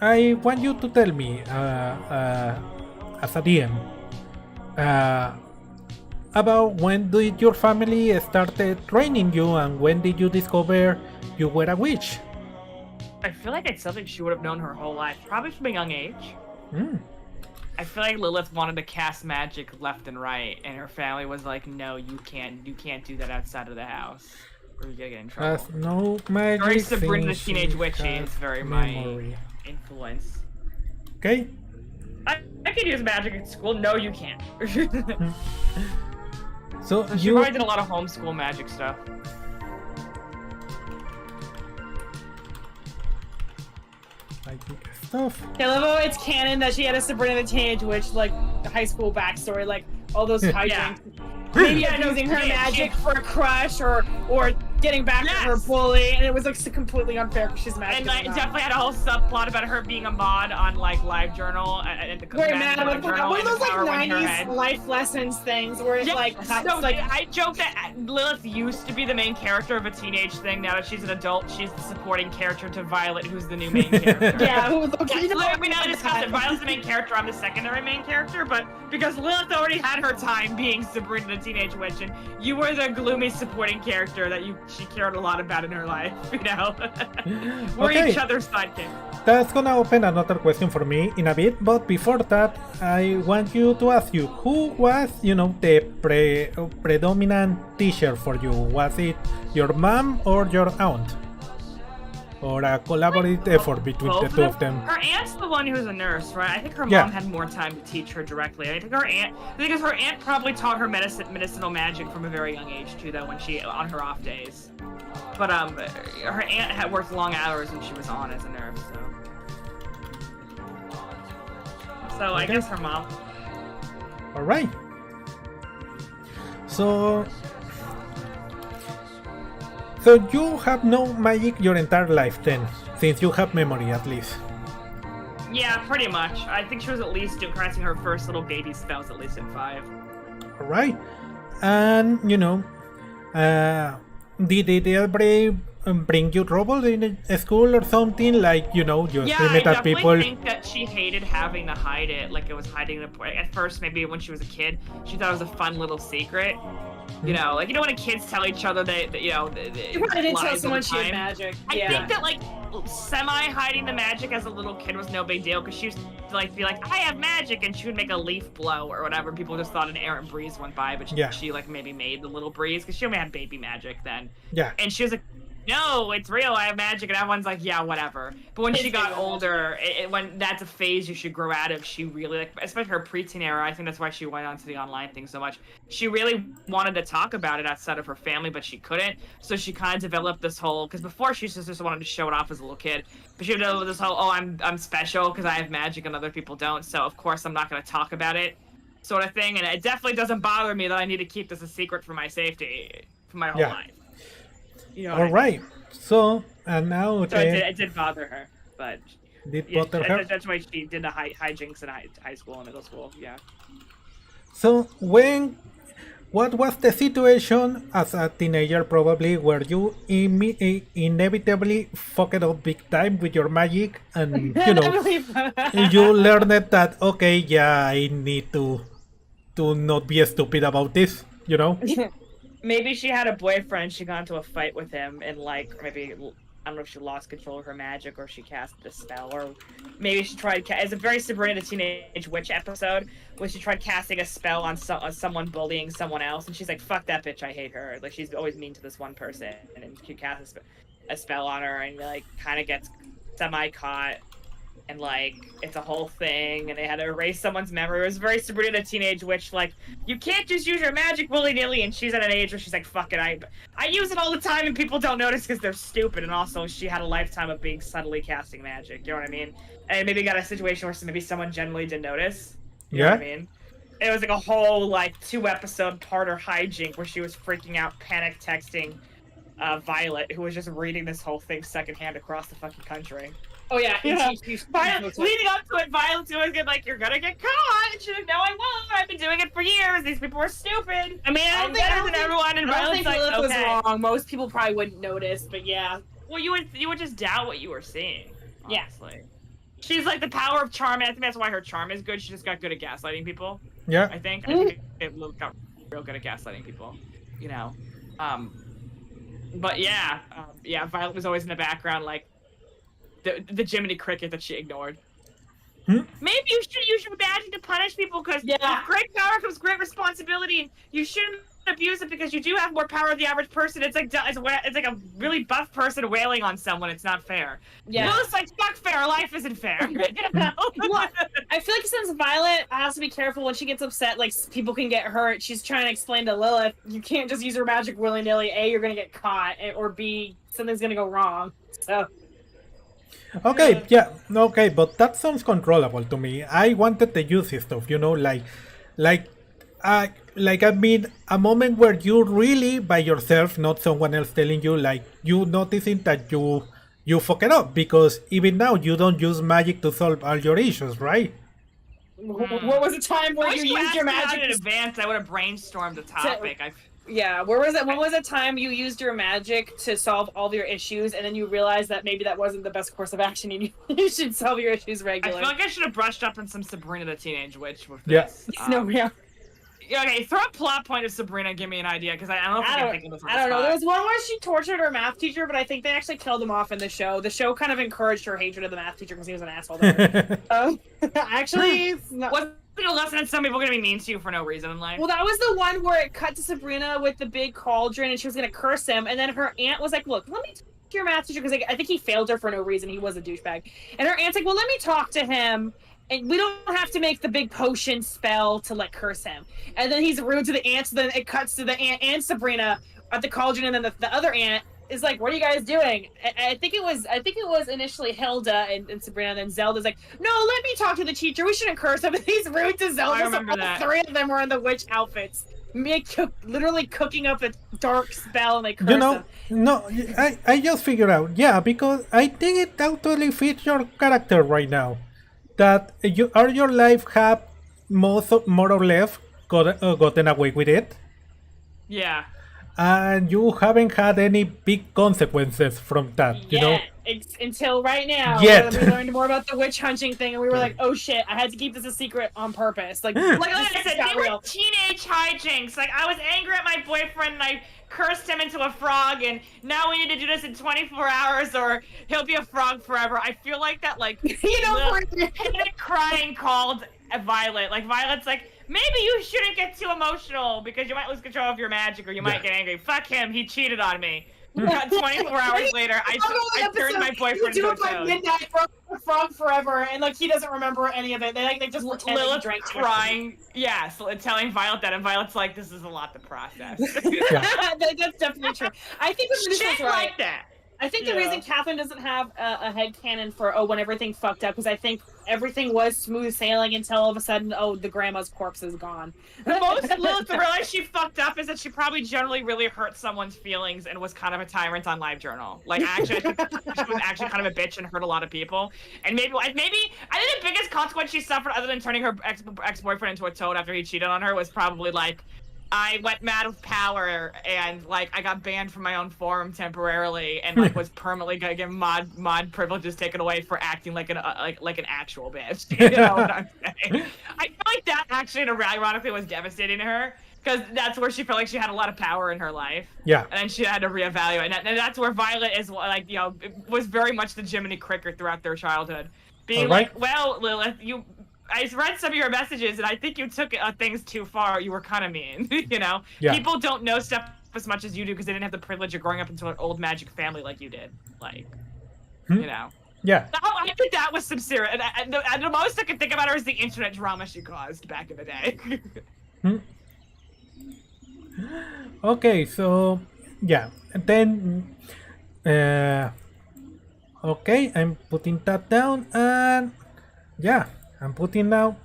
I want you to tell me, as a DM, about when did your family started training you, and when did you discover you were a witch? I feel like it's something she would have known her whole life, probably from a young age. I feel like Lilith wanted to cast magic left and right, and her family was like, "No, you can't do that outside of the house, or you're gonna get in trouble." Has no magic. Very Sabrina the since Teenage she Witchy has is very memory. my influence. Okay. I could use magic at school. No, you can't. So She you probably did a lot of homeschool magic stuff. magic stuff. I love how it's canon that she had a Sabrina the Teenage Witch, like, high school backstory, like, all those hijinks. Maybe using her magic for a crush or getting back at her bully, and it was like completely unfair because she's magic. And I definitely had a whole subplot about her being a mod on like LiveJournal and very mad about one of those like 90s life lessons things where it I joke that Lilith used to be the main character of a teenage thing. Now that she's an adult, she's the supporting character to Violet, who's the new main character. We now discussed it. Violet's the main character. I'm the secondary main character, but because Lilith already had her time being Sabrina the Teenage Witch, and you were the gloomy supporting character that she cared a lot about in her life, We're each other's sidekick. That's gonna open another question for me in a bit, but before that, I want you to ask you, who was, the predominant teacher for you? Was it your mom or your aunt? Or a collaborative effort between the two of them? Her aunt's the one who's a nurse, right? I think her mom had more time to teach her directly. I think her aunt probably taught her medicinal magic from a very young age too, though, when she on her off days. But her aunt had worked long hours when she was on as a nurse, so I guess her mom. All right. So you have no magic your entire life then, since you have memory at least. Yeah, pretty much. I think she was at least casting her first little baby spells at least at 5. All right. And did it ever bring you trouble in a school or something? Like, you Yeah, scream I at definitely people. think that she hated having to hide it. Like it was hiding at first. Maybe when she was a kid, she thought it was a fun little secret. When kids tell each other they You probably didn't tell someone she had magic. I think that like semi-hiding the magic as a little kid was no big deal because she used to like be like, I have magic, and she would make a leaf blow or whatever. People just thought an errant breeze went by, but she like maybe made the little breeze because she only had baby magic then. Yeah. And she was like, no, it's real, I have magic, and everyone's like, yeah, whatever. But when she got older, when that's a phase you should grow out of, she really, like, especially her preteen era, I think that's why she went on to the online thing so much. She really wanted to talk about it outside of her family, but she couldn't. So she kind of developed this whole, because before she just wanted to show it off as a little kid, but she developed this whole, I'm special because I have magic and other people don't, so of course I'm not going to talk about it sort of thing. And it definitely doesn't bother me that I need to keep this a secret for my safety for my whole life. All right. So, and now... So it did bother her, but... Bother her? That's why she did the hijinks in high school and middle school, yeah. So, what was the situation as a teenager probably where you inevitably fucked up big time with your magic and, you learned that, okay, yeah, I need to not be stupid about this, Maybe she had a boyfriend, she got into a fight with him, and like, maybe, I don't know if she lost control of her magic or she cast a spell, or maybe she tried, it's a very Sabrina the Teenage Witch episode, where she tried casting a spell on someone bullying someone else, and she's like, fuck that bitch, I hate her. Like, she's always mean to this one person, and then she casts a spell on her, and like, kind of gets semi-caught, and like, it's a whole thing, and they had to erase someone's memory. It was very Sabrina the Teenage Witch, like, you can't just use your magic willy-nilly, and she's at an age where she's like, fuck it, I use it all the time, and people don't notice because they're stupid, and also she had a lifetime of being subtly casting magic, you know what I mean? And maybe got a situation where maybe someone generally didn't notice, you know what I mean? It was like a whole, like, 2-episode parter hijink where she was freaking out, panic texting Violet, who was just reading this whole thing secondhand across the fucking country. Oh yeah, Violet, leading up to it, Violet's always get like, you're gonna get caught, and she's like, no, I won't, I've been doing it for years, these people are stupid. I mean, I don't think everyone, and Violet's like, Lilith was okay. wrong. Most people probably wouldn't notice, but yeah. Well, you would just doubt what you were seeing, honestly. Yeah. She's like the power of charm, and I think that's why her charm is good, she just got good at gaslighting people. Yeah. I think it got real good at gaslighting people, But yeah, Violet was always in the background, like, the Jiminy Cricket that she ignored. Maybe you should use your magic to punish people, because with great power comes great responsibility, and you shouldn't abuse it because you do have more power than the average person. It's like a really buff person wailing on someone. It's not fair. Yeah. Well, it's like, fuck fair. Life isn't fair. Well, I feel like since Violet has to be careful when she gets upset, like, people can get hurt. She's trying to explain to Lilith, you can't just use your magic willy-nilly. A, you're gonna get caught, or B, something's gonna go wrong. So... Okay, but that sounds controllable to me. I wanted the juicy stuff, I mean, a moment where you really by yourself, not someone else telling you, like, you noticing that you fuck it up, because even now you don't use magic to solve all your issues, right? What was the time where you used your magic in advance? I would have brainstormed the topic. Yeah, where was it? When was the time you used your magic to solve all of your issues, and then you realized that maybe that wasn't the best course of action, and you should solve your issues regularly? I feel like I should have brushed up on some Sabrina the Teenage Witch with this. Okay, throw a plot point of Sabrina, give me an idea, because I don't know if I can think of this. I don't know. There was one where she tortured her math teacher, but I think they actually killed him off in the show. The show kind of encouraged her hatred of the math teacher because he was an asshole to her. Actually, wasn't a lesson that some people are going to be mean to you for no reason in life? Well, that was the one where it cut to Sabrina with the big cauldron, and she was going to curse him, and then her aunt was like, look, let me talk to your math teacher, because I think he failed her for no reason. He was a douchebag. And her aunt's like, well, let me talk to him. And we don't have to make the big potion spell to, like, curse him. And then he's rude to the aunt, so then it cuts to the aunt and Sabrina at the cauldron, and then the other aunt is like, "What are you guys doing?" I think it was initially Hilda and Sabrina, and then Zelda's like, "No, let me talk to the teacher. We shouldn't curse him." And he's rude to Zelda. I remember so all that. 3 of them were in the witch outfits. Literally cooking up a dark spell, and they curse him. No, I just figured out. Yeah, because I think it totally fits your character right now. That your life have more or less gotten away with it, Yeah. and you haven't had any big consequences from that. You know. Until right now, Yet. we learned more about the witch hunting thing, and we were like, "Oh shit! I had to keep this a secret on purpose." Like I said, they were teenage hijinks. Like, I was angry at my boyfriend, and I cursed him into a frog, and now we need to do this in 24 hours, or he'll be a frog forever. I feel like that, like, crying called Violet. Like, Violet's like, maybe you shouldn't get too emotional because you might lose control of your magic, or you might get angry. Fuck him, he cheated on me. 24 hours later, I turned my boyfriend into a toad. Midnight frog forever, and like he doesn't remember any of it. They just pretend Lilith drank crying, telling Violet that, and Violet's like, "This is a lot to process." That's definitely true. I think shit right. Like that. I think the reason Catherine doesn't have a headcanon for when everything fucked up, because I think everything was smooth sailing until all of a sudden, the grandma's corpse is gone. Most Lilith realized she fucked up is that she probably generally really hurt someone's feelings and was kind of a tyrant on LiveJournal. Like, actually, I think she was actually kind of a bitch and hurt a lot of people. And maybe I think the biggest consequence she suffered, other than turning her ex-boyfriend into a toad after he cheated on her, was probably like, I went mad with power, and like I got banned from my own forum temporarily, and like was permanently gonna get mod privileges taken away for acting like an actual bitch. You know what I'm saying? I feel like that actually, ironically, was devastating to her, because that's where she felt like she had a lot of power in her life. Yeah. And then she had to reevaluate, and that's where Violet is like, was very much the Jiminy Cricket throughout their childhood, being like, well, Lilith, I read some of your messages, and I think you took things too far. You were kind of mean, you know? Yeah. People don't know stuff as much as you do because they didn't have the privilege of growing up into an old magic family like you did. Like, you know? Yeah. I think that was sincere. And the most I can think about her is the internet drama she caused back in the day. Okay, so, yeah. And then, okay, I'm putting that down, and, yeah. I'm putting now,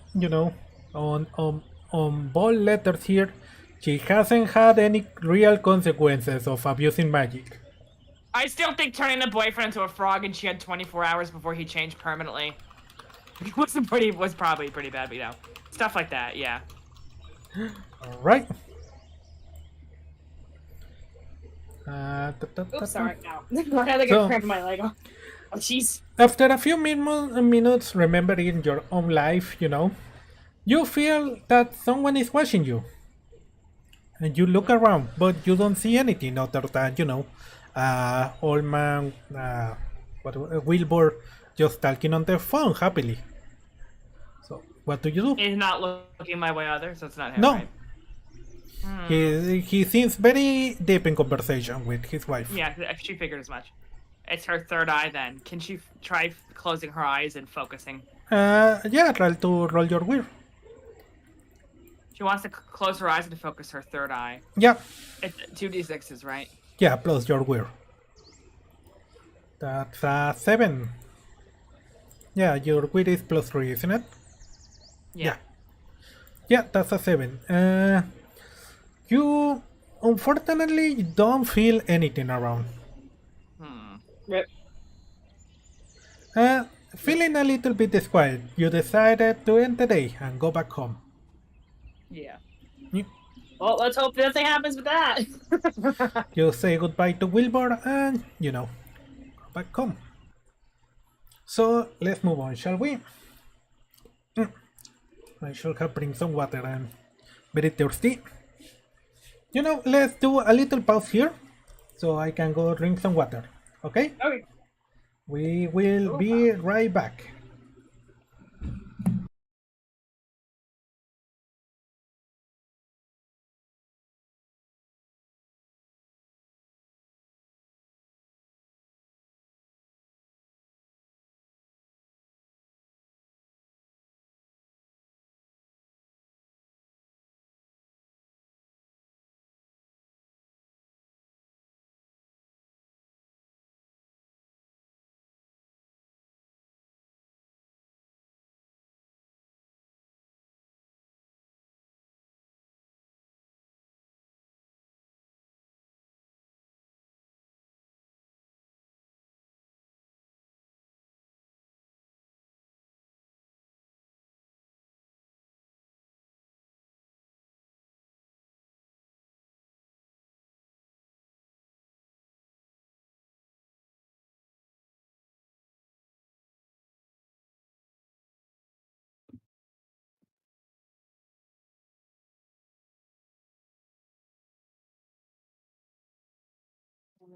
on bold letters here, she hasn't had any real consequences of abusing magic. I still think turning the boyfriend into a frog and she had 24 hours before he changed permanently was probably pretty bad, but stuff like that, yeah. Alright. Oops, sorry, no. I had like a cramp in my leg. Oh, jeez. After a few minutes remembering your own life, you feel that someone is watching you. And you look around, but you don't see anything other than, old man, Wilbur just talking on their phone happily. So, what do you do? He's not looking my way either, so it's not him, no. Right? He seems very deep in conversation with his wife. Yeah, she figured as much. It's her third eye then. Can she try closing her eyes and focusing? Yeah, roll your will. She wants to close her eyes and focus her third eye. Yeah. It's 2d6s, right? Yeah, plus your will. That's a 7. Yeah, your will is plus 3, isn't it? Yeah. Yeah, that's a 7. You unfortunately don't feel anything around. Rip. Feeling a little bit disquiet, you decided to end the day and go back home. Yeah. Well, let's hope nothing happens with that. You say goodbye to Wilbur and, go back home. So, let's move on, shall we? I should have bring some water. I'm very thirsty. Let's do a little pause here so I can go drink some water. Okay? Okay. We will be right back. We're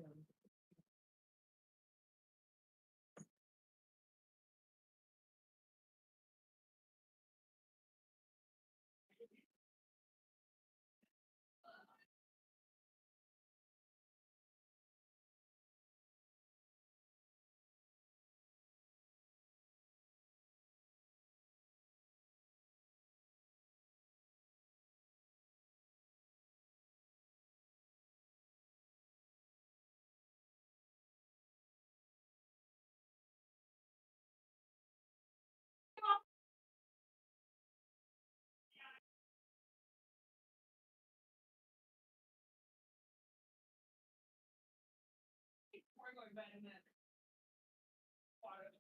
going back in that water.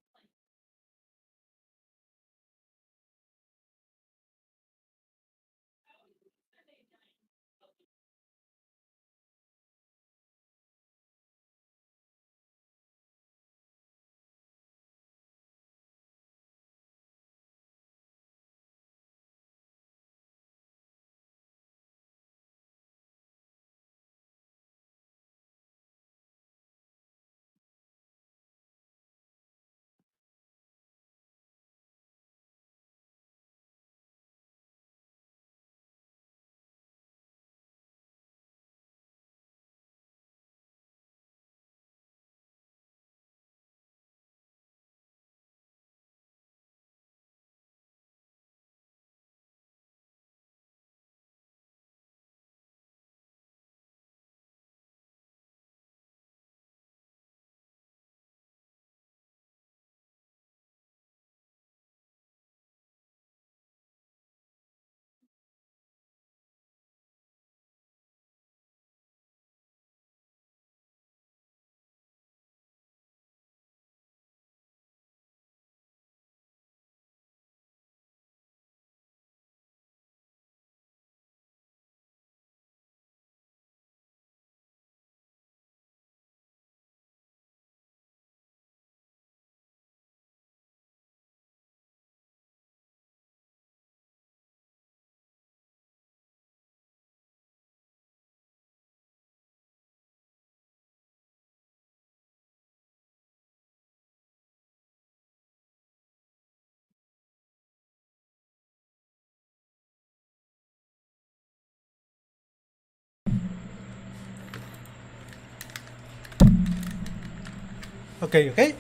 Okay, okay.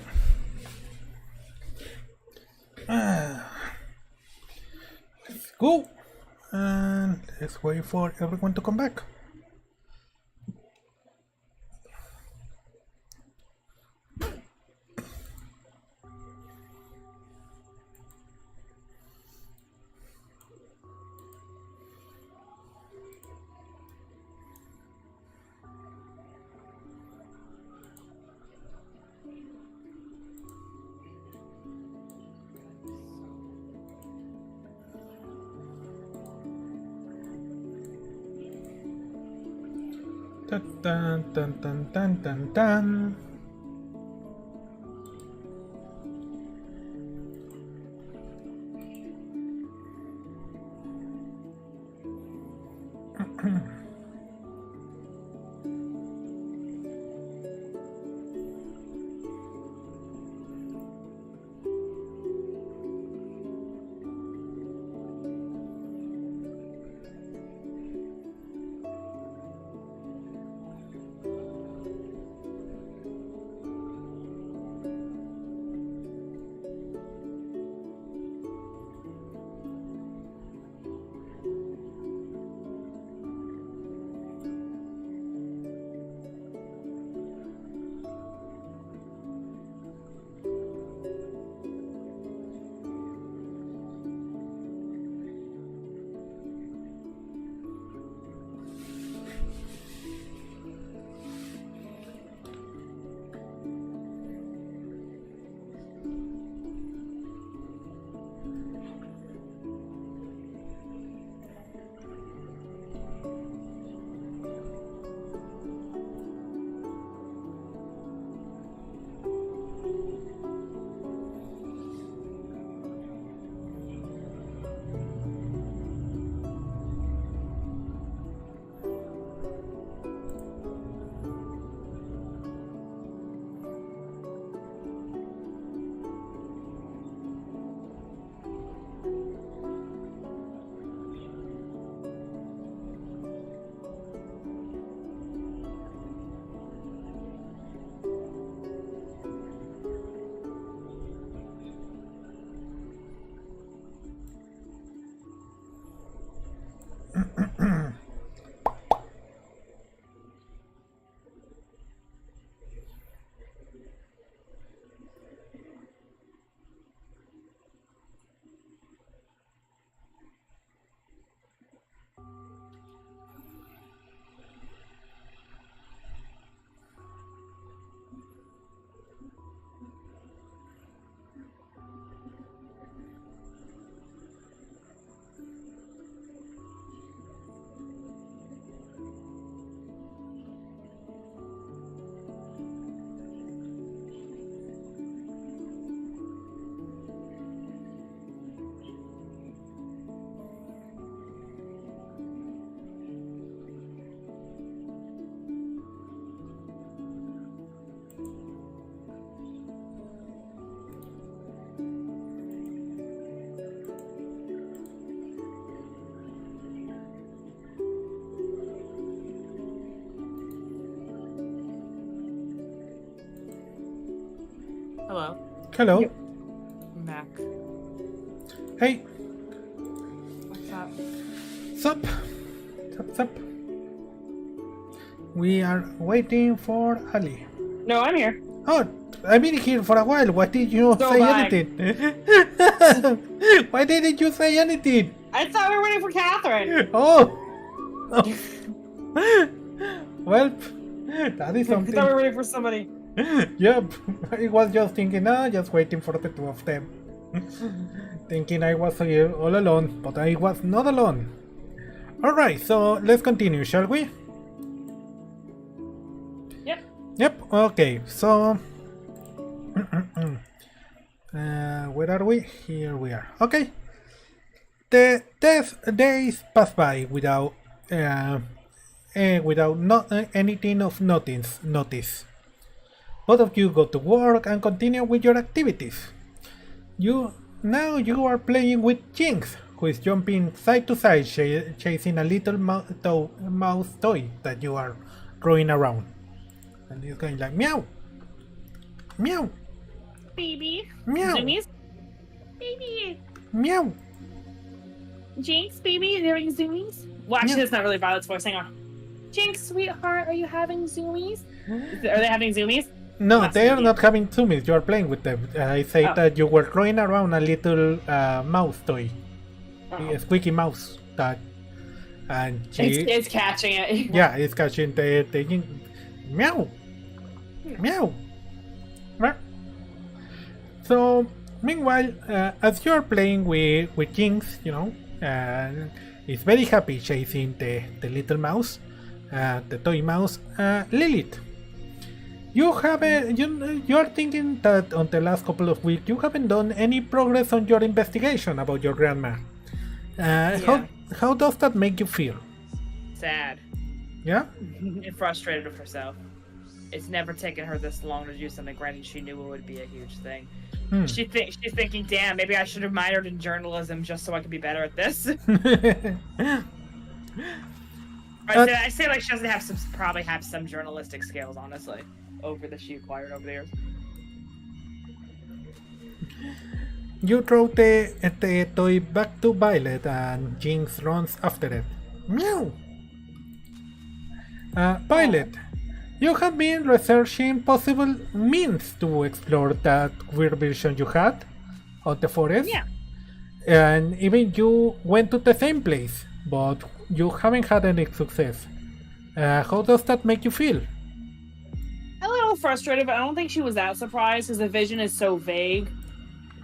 Let's go. And let's wait for everyone to come back. Dun, dun, dun, dun, dun, dun, dun. Hello, Hello. Yep. Mac. Hey. What's up? Sup? Sup? We are waiting for Ali. No, I'm here. Oh, I've been here for a while. Why did you So say bye. anything? Why didn't you say anything? I thought we were waiting for Catherine. Oh. Well, that is I thought we something. were waiting for somebody. Yep. I was just thinking, just waiting for the two of them. Thinking I was here all alone, but I was not alone. Alright, so let's continue, shall we? Yep. Yep, okay, so... where are we? Here we are. Okay. The days pass by without anything of notice. Both of you go to work and continue with your activities. Now you are playing with Jinx, who is jumping side to side, chasing a little mouse toy that you are throwing around. And he's going like meow, meow, Baby. meow, Zoomies. Baby. meow. Jinx, baby. Are you having zoomies? Well, actually, Yeah. that's not really Violet's voice. Hang on. Jinx, sweetheart, are you having zoomies? Are they having zoomies? No, Must they are be. not having zoomies. You are playing with them. I said Oh. that you were throwing around a little mouse toy, Uh-oh. a squeaky mouse that, and she. It's catching it. Yeah, it's catching the meow, meow. Meow. So meanwhile, as you're playing with Jinx, is very happy chasing the little mouse, the toy mouse, Lilith. You haven't. You are thinking that on the last couple of weeks you haven't done any progress on your investigation about your grandma. How does that make you feel? Sad. Yeah. And frustrated with herself. It's never taken her this long to do something. Granted, she knew it would be a huge thing. Hmm. She's thinking, damn, maybe I should have minored in journalism just so I could be better at this. I say like she doesn't probably have some journalistic skills, honestly, over that she acquired over the years. You throw the toy back to Violet and Jinx runs after it. Meow! Violet, you have been researching possible means to explore that weird version you had of the forest. Yeah. And even you went to the same place, but you haven't had any success. How does that make you feel? A little frustrated, but I don't think she was that surprised because the vision is so vague.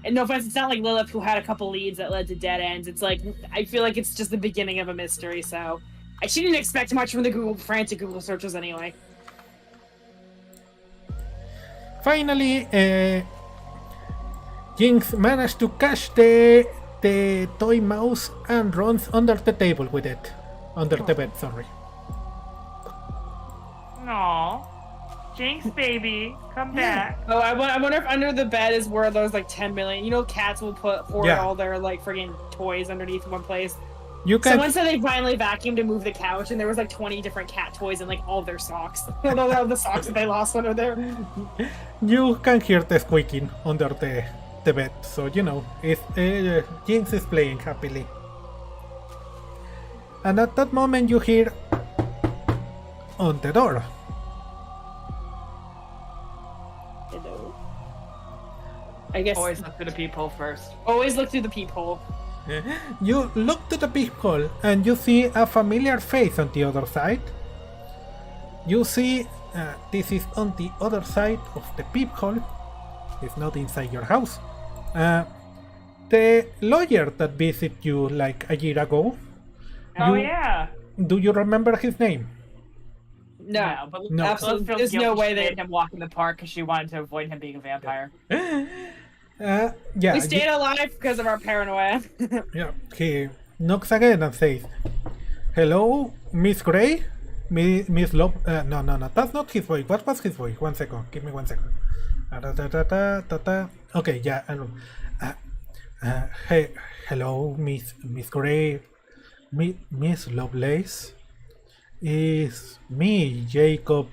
And no offense, it's not like Lilith who had a couple leads that led to dead ends. It's like, I feel like it's just the beginning of a mystery, so... She didn't expect much from the frantic Google searches anyway. Finally, Jinx managed to catch the toy mouse and runs under the table with it. Under the bed, sorry. Aww. Jinx, baby, come back. Oh, I wonder if under the bed is where those like 10 million. You know, cats will hoard Yeah. all their like friggin' toys underneath one place. You can Someone said they finally vacuumed to move the couch, and there was like 20 different cat toys and like all their socks. All the socks that they lost under there. you can hear the squeaking under the bed, so it's Jinx is playing happily. And at that moment you hear on the door. Hello. I guess Always look through the peephole first. always look through the peephole. You look to the peephole and you see a familiar face on the other side. You see this is on the other side of the peephole. It's not inside your house. The lawyer that visited you like a year ago. Oh yeah. Do you remember his name? No, but No. absolutely. feels There's no guilty way she they. made him walk in the park because she wanted to avoid him being a vampire. Yeah. We stayed alive because of our paranoia. Yeah. He knocks again and says, "Hello, Miss Gray? Miss Love? No. That's not his voice. What was his voice? 1 second. Give me 1 second. Okay, yeah. Hey, hello, Miss Gray, Miss Lovelace. Is me, Jacob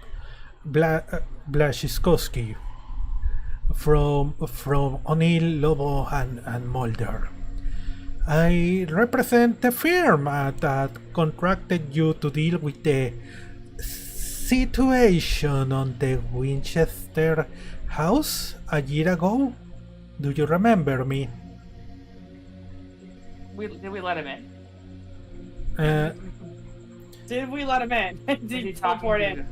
Blashiskowski, from O'Neill, Lobo, and Mulder. I represent the firm that contracted you to deal with the situation on the Winchester house a year ago. Do you remember me? Did we let him in? Did we let him in? Did he he talking teleport to in?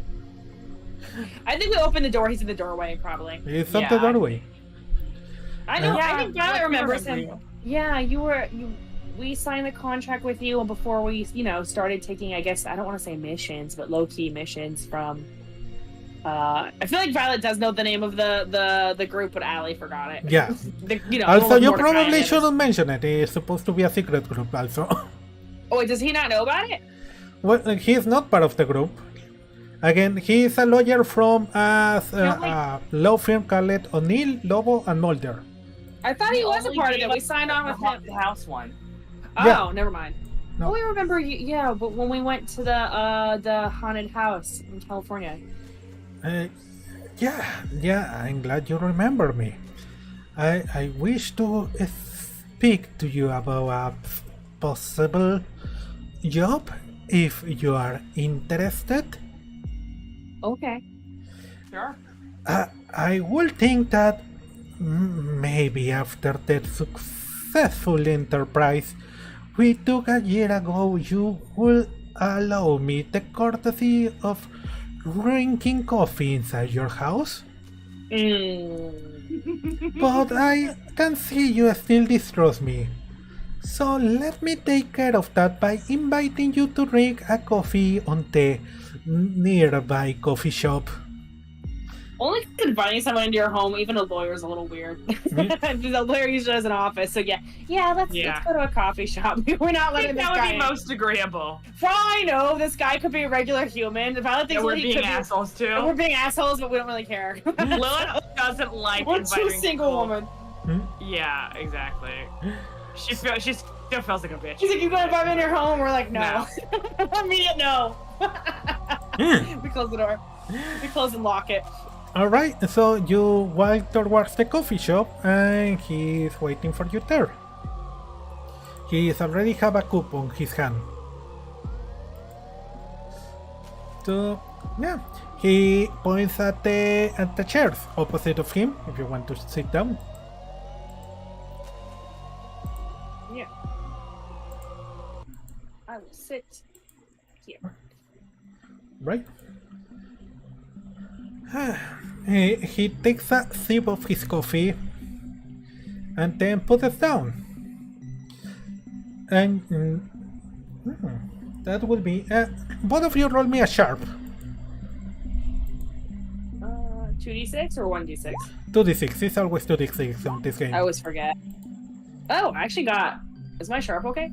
I think we opened the door. He's in the doorway, probably. It's up Yeah, the doorway. I know. Yeah, I think Violet I remembers remember him. Yeah, we signed the contract with you before we, started taking, I guess, I don't want to say missions, but low-key missions from, I feel like Violet does know the name of the group, but Allie forgot it. Yeah. The Also, one with you Mordecai and probably the shouldn't mention it. It's supposed to be a secret group, also. others. Oh, does he not know about it? Well, he's not part of the group. Again, he is a lawyer from a law firm called O'Neill, Lobo, and Mulder. I thought he was a Only part of gave it. We us signed on with him. the house one. Oh, Yeah. never mind. No. Oh, we remember. Yeah, but when we went to the haunted house in California. Yeah, I'm glad you remember me. I wish to speak to you about a possible job if you are interested. Okay. Sure. I will think that maybe after that successful enterprise we took a year ago, you will allow me the courtesy of drinking coffee inside your house. But I can see you still distrust me. So let me take care of that by inviting you to drink a coffee on the nearby coffee shop. Only inviting someone into your home, even a lawyer, is a little weird. The lawyer usually has an office, so let's go to a coffee shop. We're not I letting think this that would guy be in. most agreeable. For all I know, this guy could be a regular human. The Violet thinks And we're he being could assholes be. too. We're being assholes, but we don't really care. Lilith doesn't like We're inviting two single people. women. Yeah, exactly. She still feels like a bitch. She's like, you gonna invite me in your home? We're like, no. Immediate no. We close the door. We close and lock it. Alright, so you walk towards the coffee shop and he's waiting for you there. He already have a cup on his hand. So, yeah, he points at the chairs opposite of him if you want to sit down. Yeah. I will sit here. Right? He takes a sip of his coffee and then puts it down. And that will be both of you roll me a sharp. 2d6 or 1d6? 2d6. It's always 2d6 on this game. I always forget. Oh, I actually got. Is my sharp okay?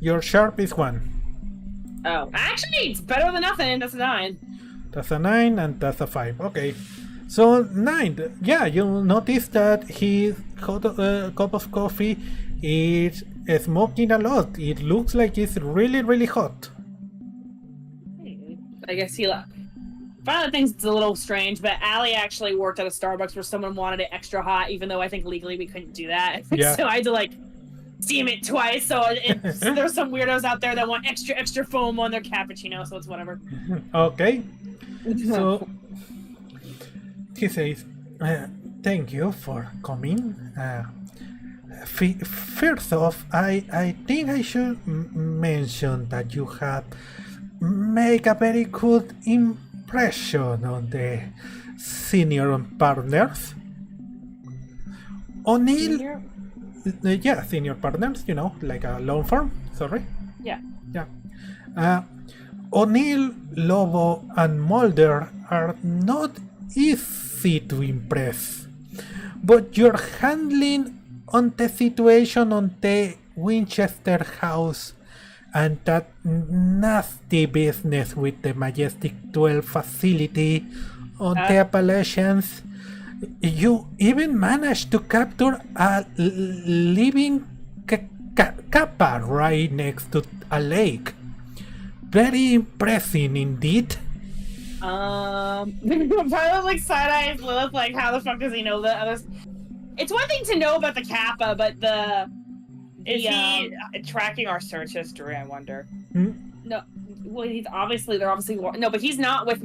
Your sharp is 1. Oh, actually, it's better than nothing. That's a 9. That's a 9 and that's a 5. Okay. So 9. Yeah, you notice that his cup of coffee is smoking a lot. It looks like it's really, really hot. I guess he left. Violet thinks it's a little strange, but Allie actually worked at a Starbucks where someone wanted it extra hot, even though I think legally we couldn't do that. Yeah. So I had to steam it twice. So there's some weirdos out there that want extra foam on their cappuccino. So it's whatever. Okay. So he says, "Thank you for coming. First off, I think I should mention that you have made a very good impression on the senior partners. O'Neill, senior partners, like a law firm. Sorry. Yeah. O'Neill, Lobo, and Mulder are not easy to impress, but your handling on the situation on the Winchester house and that nasty business with the Majestic 12 facility on the Appalachians, you even managed to capture a living kappa right next to a lake. Very impressive indeed." Violet like side eyes Lilith like, how the fuck does he know that? It's one thing to know about the kappa, but is he tracking our search history? I wonder. No, well, they're obviously no, but he's not with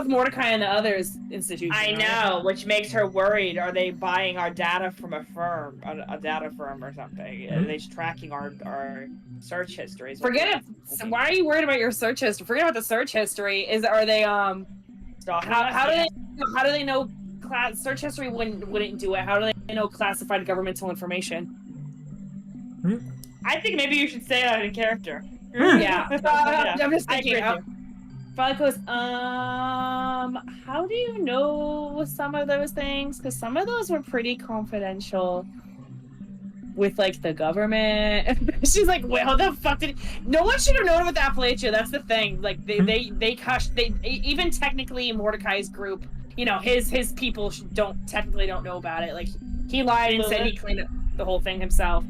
Mordecai and the others institution. I know, which makes her worried. Are they buying our data from a firm, a data firm or something? Are they tracking our search histories? Forget it. So why are you worried about your search history? Forget about the search history. Are they how do they know search history wouldn't do it? How do they know classified governmental information? I think maybe you should say that in character. Yeah. I'm just thinking. Violet goes, how do you know some of those things? Because some of those were pretty confidential with, like, the government. She's like, wait, how the fuck did... No one should have known about the Appalachia. That's the thing. Like, they even technically Mordecai's group, his people don't know about it. Like, he lied and said he cleaned up the whole thing himself.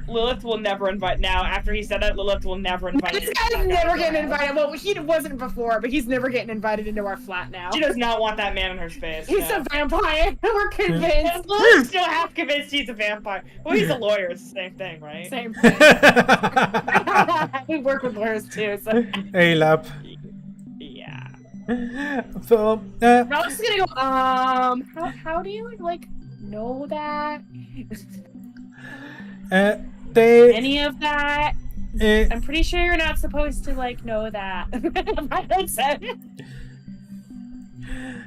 Lilith will never invite. Now, after he said that, Lilith will never invite. This guy's never getting invited. Well, he wasn't before, but he's never getting invited into our flat now. She does not want that man in her space. He's a vampire. We're convinced. Lilith's still half convinced he's a vampire. Well, he's a lawyer. It's the same thing, right? Same thing. We work with lawyers too. So. Hey, lab. Yeah. So, Ralph's gonna go. How do you know that? Any of that? I'm pretty sure you're not supposed to know that.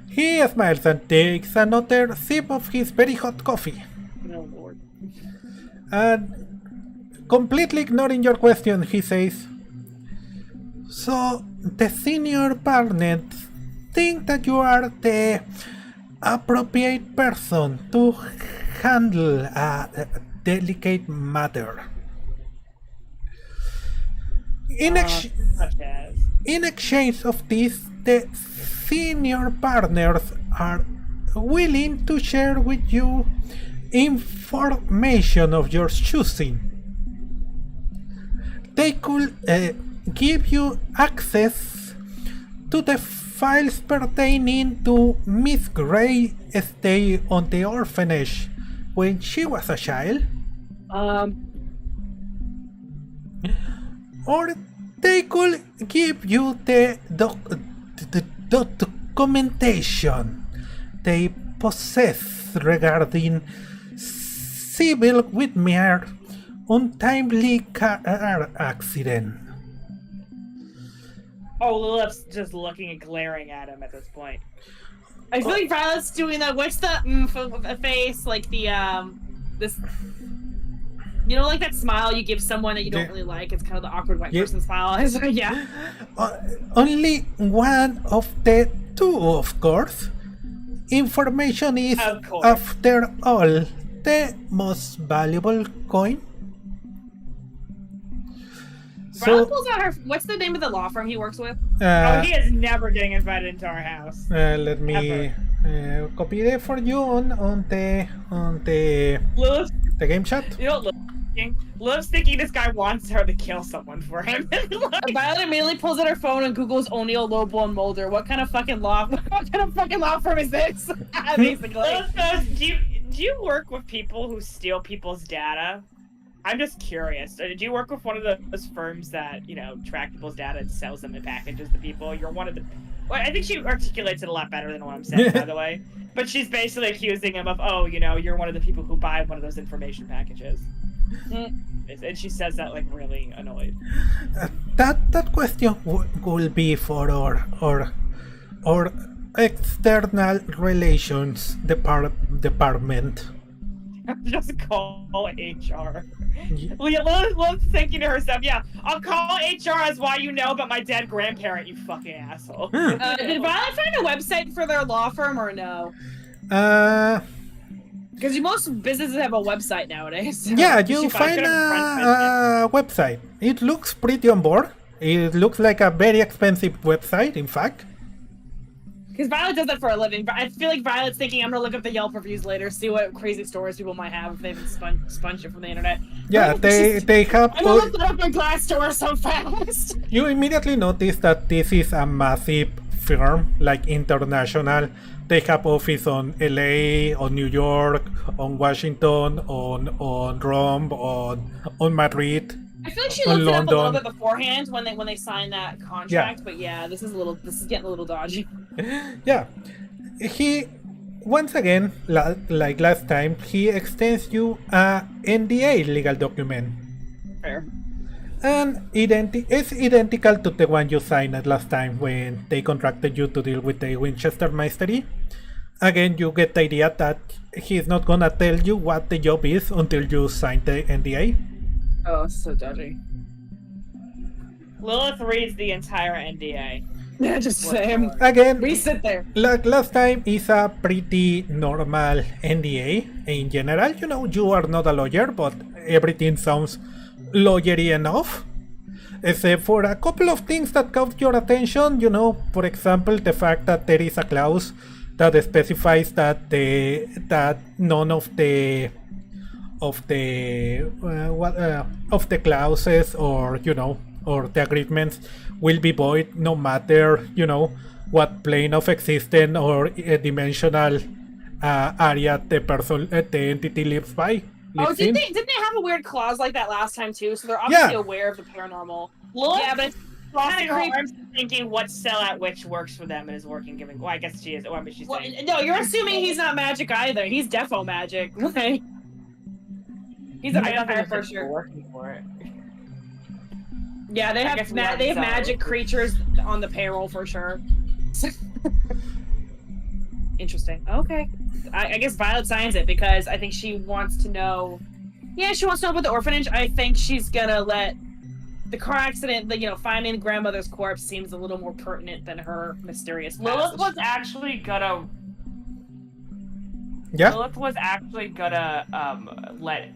He smiles and takes another sip of his very hot coffee. Oh Lord. And completely ignoring your question, he says, "So the senior partners think that you are the appropriate person to handle a delicate matter. In exchange of this, the senior partners are willing to share with you information of your choosing. They could give you access to the files pertaining to Miss Gray's stay on the orphanage when she was a child. Or they could give you the documentation they possess regarding Sybil Whitmer's untimely car accident." Oh, Lilith's just looking and glaring at him at this point. I feel like Violet's doing that. What's the face? Like the this, like that smile you give someone that you don't really like. It's kind of the awkward white person smile. Yeah. Only one of the two, of course. Information is, after all, the most valuable coin. Violet pulls out her. What's the name of the law firm he works with? He is never getting invited into our house. Let me copy it for you on the Lilith, the game chat. Lilith's thinking this guy wants her to kill someone for him. Violet immediately pulls out her phone and Googles O'Neill, Lobo, and Mulder. What kind of fucking law firm is this? Basically. Lilith goes, do you work with people who steal people's data? I'm just curious. Do you work with one of those firms that, track people's data and sells them in packages to people? You're one of the... Well, I think she articulates it a lot better than what I'm saying, by the way. But she's basically accusing him of, you're one of the people who buy one of those information packages. And she says that, like, really annoyed. That question will be for our external relations department. Just call HR. Lilith's thinking to herself, yeah, I'll call HR as why but my dead grandparent, you fucking asshole. Did Violet find a website for their law firm or no? Because most businesses have a website nowadays. So. Yeah, you find a website. It looks pretty on board. It looks like a very expensive website, in fact. Because Violet does that for a living. I feel like Violet's thinking, I'm going to look up the Yelp reviews later, see what crazy stories people might have if they've sponged it from the internet. Yeah, they have... I'm going to look that up on Glassdoor so fast. You immediately notice that this is a massive firm, like international. They have office on LA, on New York, on Washington, on Rome, on Madrid. I feel like she looked it up a little bit beforehand when they signed that contract, but yeah, this is getting a little dodgy. Yeah, he once again, like last time, he extends you a NDA legal document. Fair. And it's identical to the one you signed last time when they contracted you to deal with the Winchester Mystery. Again, you get the idea that he's not gonna tell you what the job is until you sign the NDA. Oh, it's so dodgy. Lilith reads the entire NDA. Yeah, just same. Again, we sit there. Like last time, is a pretty normal NDA in general. You are not a lawyer, but everything sounds lawyery enough. Except for a couple of things that caught your attention. For example, the fact that there is a clause that specifies that none of the clauses or the agreements will be void no matter what plane of existence or dimensional area the entity lives didn't they have a weird clause like that last time too? So they're obviously aware of the paranormal. Yeah, but crossing her arms thinking what cell at which works for them and is working. Well, I guess she is. Well, she's saying. No, you're assuming he's not magic either. He's defo magic. He's a vampire for sure. Working for it. Yeah, they have magic creatures on the payroll for sure. Interesting. Okay. I guess Violet signs it because I think she wants to know. Yeah, she wants to know about the orphanage. I think she's gonna let the car accident, finding grandmother's corpse seems a little more pertinent than her mysterious past. Lilith was actually gonna let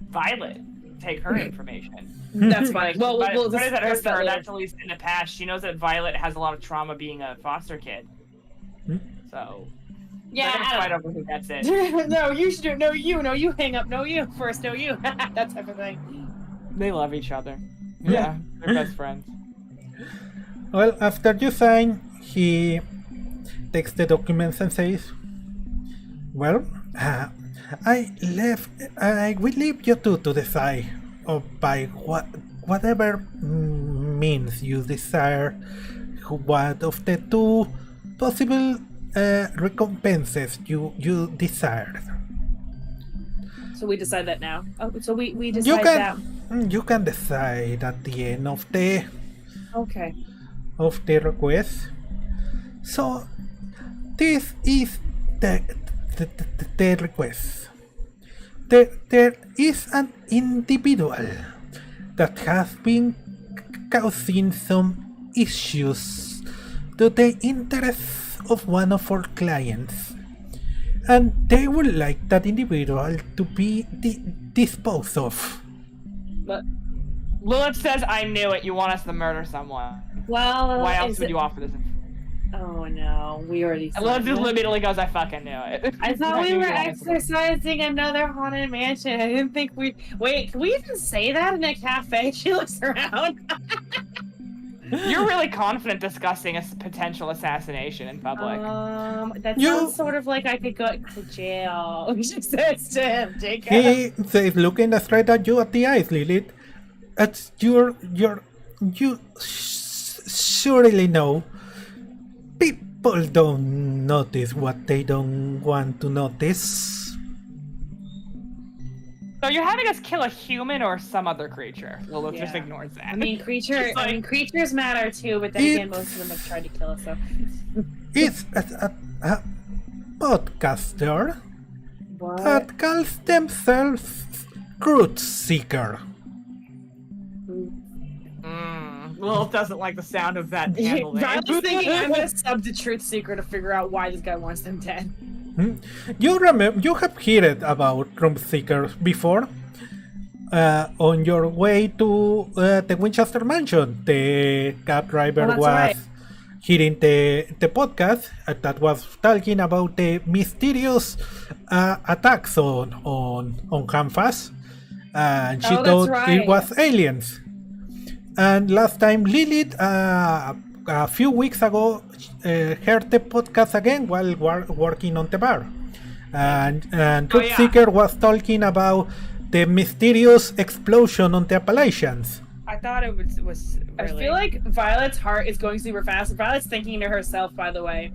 Violet take her information. That's fine. Well, that's at least in the past. She knows that Violet has a lot of trauma being a foster kid. So yeah, fight over who gets it. No, you should do it. No, you hang up. No, you first. No, you. That type of thing. They love each other. Yeah, they're best friends. Well, after you sign, he takes the documents and says, "Well, I will leave you two to decide by whatever means you desire what of the two possible recompenses you desire." So we decide that now. Oh, so we decide that. You can decide at the end of the request. So this is the request. There is an individual that has been causing some issues to the interests of one of our clients, and they would like that individual to be disposed of. But Lilith says, "I knew it. You want us to murder someone. Well, why else would you offer this?" Oh no, we already. Lilith just immediately goes, "I fucking knew it." I thought we were exercising another haunted mansion. I didn't think we. Wait, can we even say that in a cafe? She looks around. You're really confident discussing a potential assassination in public. That sounds sort of like I could go to jail. She says to him, Jacob. He says, looking straight at you at the eyes, Lilith. It's you surely know. People don't notice what they don't want to notice. So you're having us kill a human or some other creacher? Lilith just ignores that. I mean, creatures matter too, but then again, most of them have tried to kill us. So. It's a podcaster What? that calls themselves Truth Seeker. Lilith doesn't like the sound of that handle name. I was thinking I'm gonna sub to Truth Seeker to figure out why this guy wants them dead. You have heard about Truth Seekers before. On your way to the Winchester Mansion, the cab driver was right. hearing the podcast that was talking about the mysterious attacks on Canvas, and she thought it was aliens. And last time Lilith, a few weeks ago, heard the podcast again while working on the bar, and Truth Seeker was talking about the mysterious explosion on the Appalachians. I thought it was really... I feel like Violet's heart is going super fast. Violet's thinking to herself, by the way,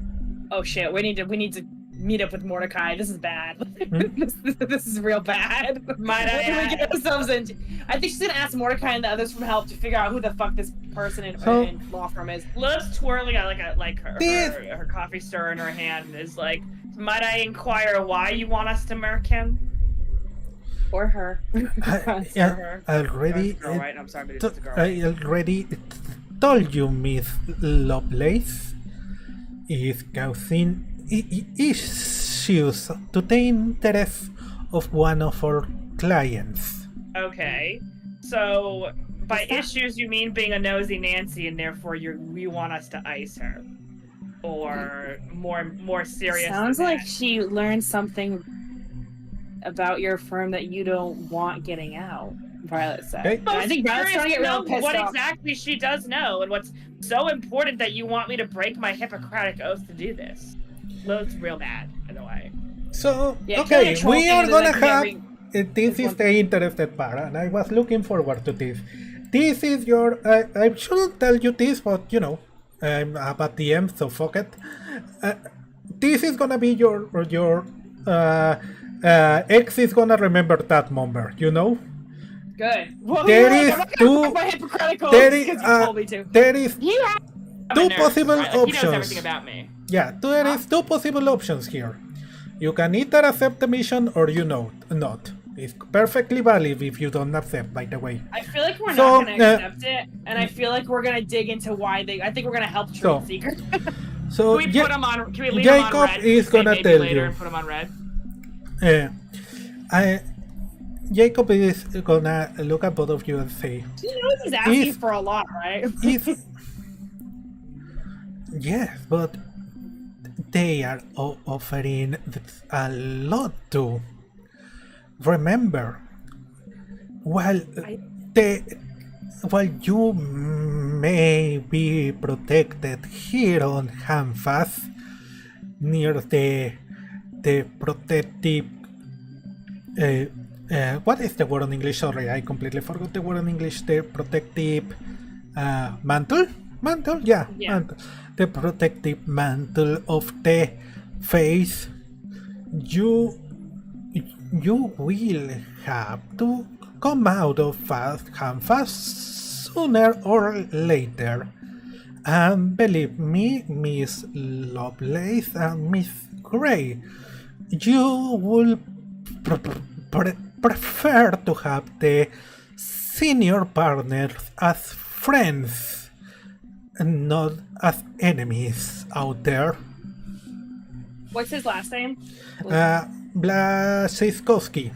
oh shit, we need to meet up with Mordecai. This is bad. This is real bad. Might I get ourselves into? I think she's gonna ask Mordecai and the others for help to figure out who the fuck this person in law firm is. Lilith's twirling at her coffee stirrer in her hand is like, might I inquire why you want us to murk him? Or her. Already. Right? I'm sorry, but it's a girl. I already told you, Miss Lovelace is causing issues to the interest of one of our clients. Okay, so by issues you mean being a nosy Nancy, and therefore you want us to ice her, or more serious. Sounds like she learned something about your firm that you don't want getting out. Violet said. Okay. I think Violet's trying to get real pissed what off. exactly she does know, and what's so important that you want me to break my Hippocratic oath to do this. Lilith's real mad, by the way. So, okay, we are gonna have... This is the interested part, and I was looking forward to this. This is your... I shouldn't tell you this, but, you know, I'm a bad DM, so fuck it. This is gonna be your X is gonna remember that number, you know? Good. Well, There is two possible options. He knows everything about me. Yeah, there is two possible options here. You can either accept the mission or you know not. It's perfectly valid if you don't accept, by the way. I feel like we're not going to accept it, and I feel like we're going to dig into why they... I think we're going to help Truth Seeker. So can we leave him on Jacob red? Is going to tell you. And put him on red? Jacob is going to look at both of you and say... He knows he's asking for a lot, right? Yes, but they are offering a lot too. Remember, while you may be protected here on Canvas, near the protective... what is the word in English? Sorry, I completely forgot the word in English. The protective mantle? Mantle? Yeah. Mantle. The protective mantle of the face. You will have to come out of Canvas sooner or later. And believe me, Miss Lovelace and Miss Gray, you will prefer to have the senior partners as friends and not as enemies out there. What's his last name? Blasizkowski.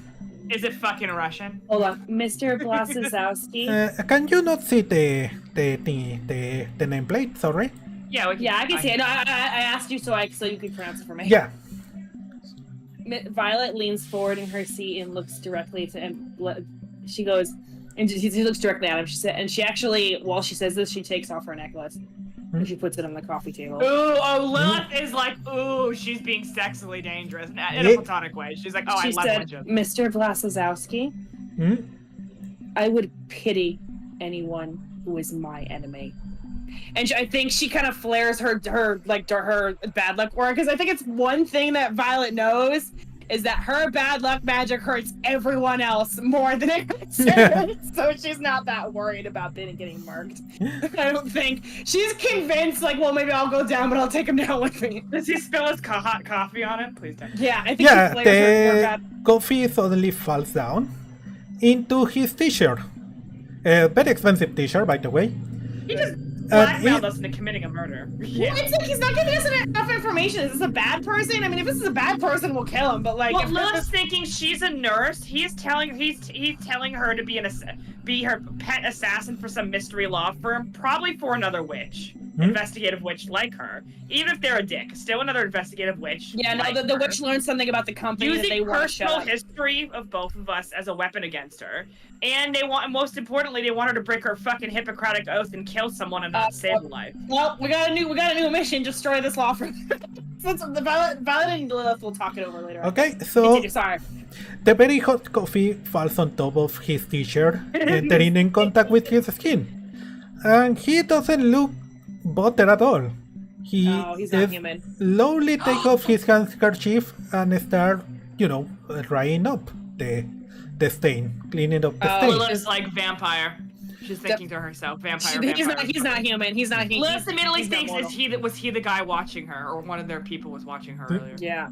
Is it fucking Russian? Hold on, Mr. Blasizkowski. Can you not see the nameplate? Sorry. Yeah, I can see it. No, I asked you so you could pronounce it for me. Yeah. Violet leans forward in her seat and looks directly to him. She goes, And he looks directly at him. She actually, while she says this, she takes off her necklace. And she puts it on the coffee table. Lilith is like, ooh, she's being sexually dangerous in a platonic way. She's like, oh, She I love said, legends. Mr. Vlasozowski, I would pity anyone who is my enemy. And I think she kind of flares her bad luck aura, because I think it's one thing that Violet knows is that her bad luck magic hurts everyone else more than it hurts her. So she's not that worried about getting marked. I don't think. She's convinced, like, well, maybe I'll go down, but I'll take him down with me. Does he spill his hot coffee on him? Please don't. Yeah, I think she flares her bad. Coffee suddenly falls down into his t-shirt. A very expensive t-shirt, by the way. He just blackmailed us into committing a murder. Yeah. Well, it's like he's not giving us enough information. Is this a bad person? I mean, if this is a bad person, we'll kill him. But like, well, Lilith's thinking she's a nurse. He's telling her to be her pet assassin for some mystery law firm, probably for another witch, investigative witch like her. Even if they're a dick, still another investigative witch. Yeah, no, like the witch learned something about the company using that they want to personal show. history of both of us as a weapon against her. And most importantly, they want her to break her fucking Hippocratic oath and kill someone and not save a life. Well, we got a new mission. Destroy this law firm. Since the Violet and Lilith will talk it over later. Okay, so sorry. The very hot coffee falls on top of his t-shirt, entering in contact with his skin, and he doesn't look bothered at all. He's not human. Slowly take off his handkerchief and start, drying up the stain, cleaning up the stain. Lilith's like vampire. She's thinking to herself, vampire. He's not human. He's not human. Lilith immediately thinks was he the guy watching her, or one of their people was watching her earlier. Yeah,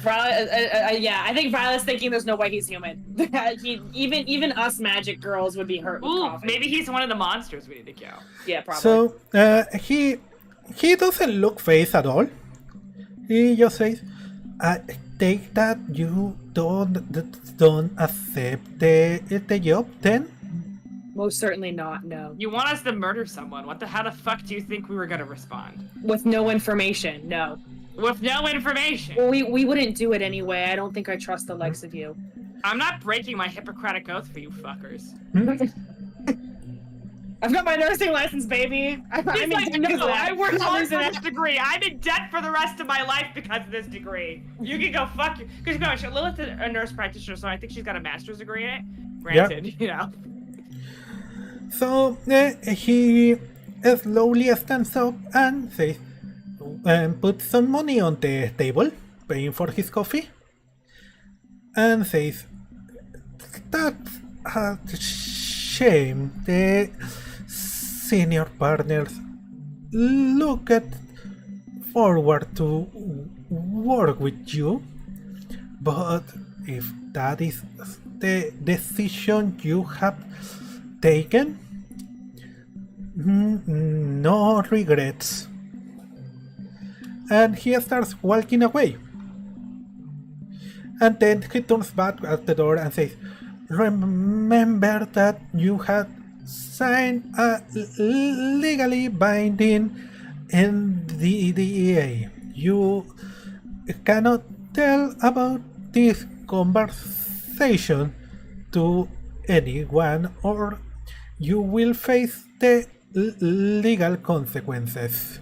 I think Violet's thinking there's no way he's human. even us magic girls would be hurt. Ooh, maybe he's one of the monsters we need to kill. Yeah, probably. So he doesn't look phased at all. He just says, "I take that you don't accept the job then." Most certainly not, no. You want us to murder someone. How the fuck do you think we were gonna respond? With no information, no. With no information? Well, we wouldn't do it anyway. I don't think I trust the likes of you. I'm not breaking my Hippocratic oath for you fuckers. I've got my nursing license, baby. I worked hard for this degree. I'm in debt for the rest of my life because of this degree. You can go fuck you. Because Lilith's a nurse practitioner, so I think she's got a master's degree in it. Granted, So he slowly stands up and says, puts some money on the table, paying for his coffee, and says, "That's a shame. The senior partners look forward to work with you, but if that is the decision you have taken, no regrets." And he starts walking away. And then he turns back at the door and says, "Remember that you had signed a legally binding NDA. You cannot tell about this conversation to anyone, or you will face the legal consequences."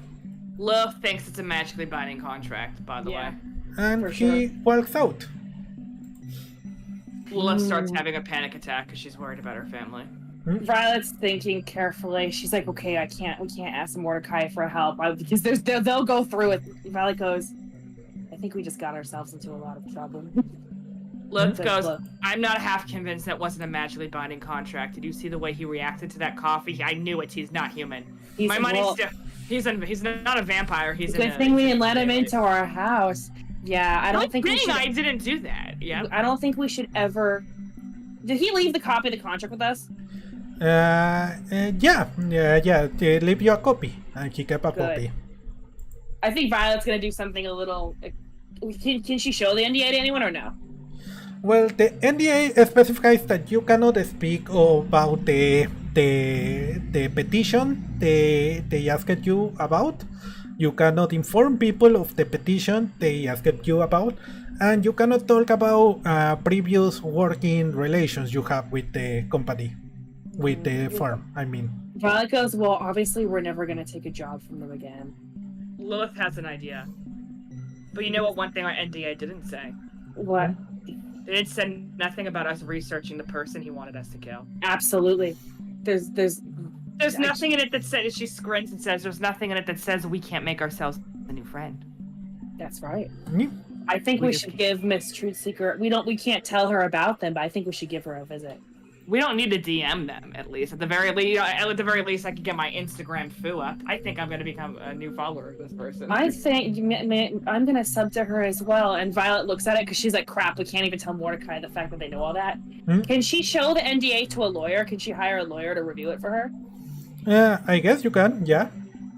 Lilith thinks it's a magically binding contract, by the way. And he walks out. Lilith starts having a panic attack because she's worried about her family. Violet's thinking carefully. She's like, "Okay, we can't ask Mordecai for help because they'll go through it." Violet goes, "I think we just got ourselves into a lot of trouble." Lilith goes, "I'm not half convinced that wasn't a magically binding contract. Did you see the way he reacted to that coffee? I knew it. He's not human. My money's still. He's not a vampire. He's good thing we didn't let him into our house." Yeah, I don't think we should. I didn't do that. Yeah. I don't think we should ever. Did he leave the copy of the contract with us? Yeah. They leave you a copy, and he kept a copy. I think Violet's gonna do something a little. Can she show the NDA to anyone or no? Well, the NDA specifies that you cannot speak about the petition they asked you about. You cannot inform people of the petition they asked you about, and you cannot talk about previous working relations you have with the company. with the farm, I mean. Violet goes, well, obviously we're never going to take a job from them again. Lilith has an idea. But you know what one thing our NDA didn't say? What? They didn't say nothing about us researching the person he wanted us to kill. Absolutely. There's nothing in it that says, she squints and says, there's nothing in it that says we can't make ourselves a new friend. That's right. Yeah. I think we should give Miss Truth Seeker, we can't tell her about them, but I think we should give her a visit. We don't need to DM them, at least. At the very least, I could get my Instagram foo up. I think I'm going to become a new follower of this person. I think I'm going to sub to her as well. And Violet looks at it because she's like, crap, we can't even tell Mordecai the fact that they know all that. Can she show the NDA to a lawyer? Can she hire a lawyer to review it for her? I guess you can, yeah.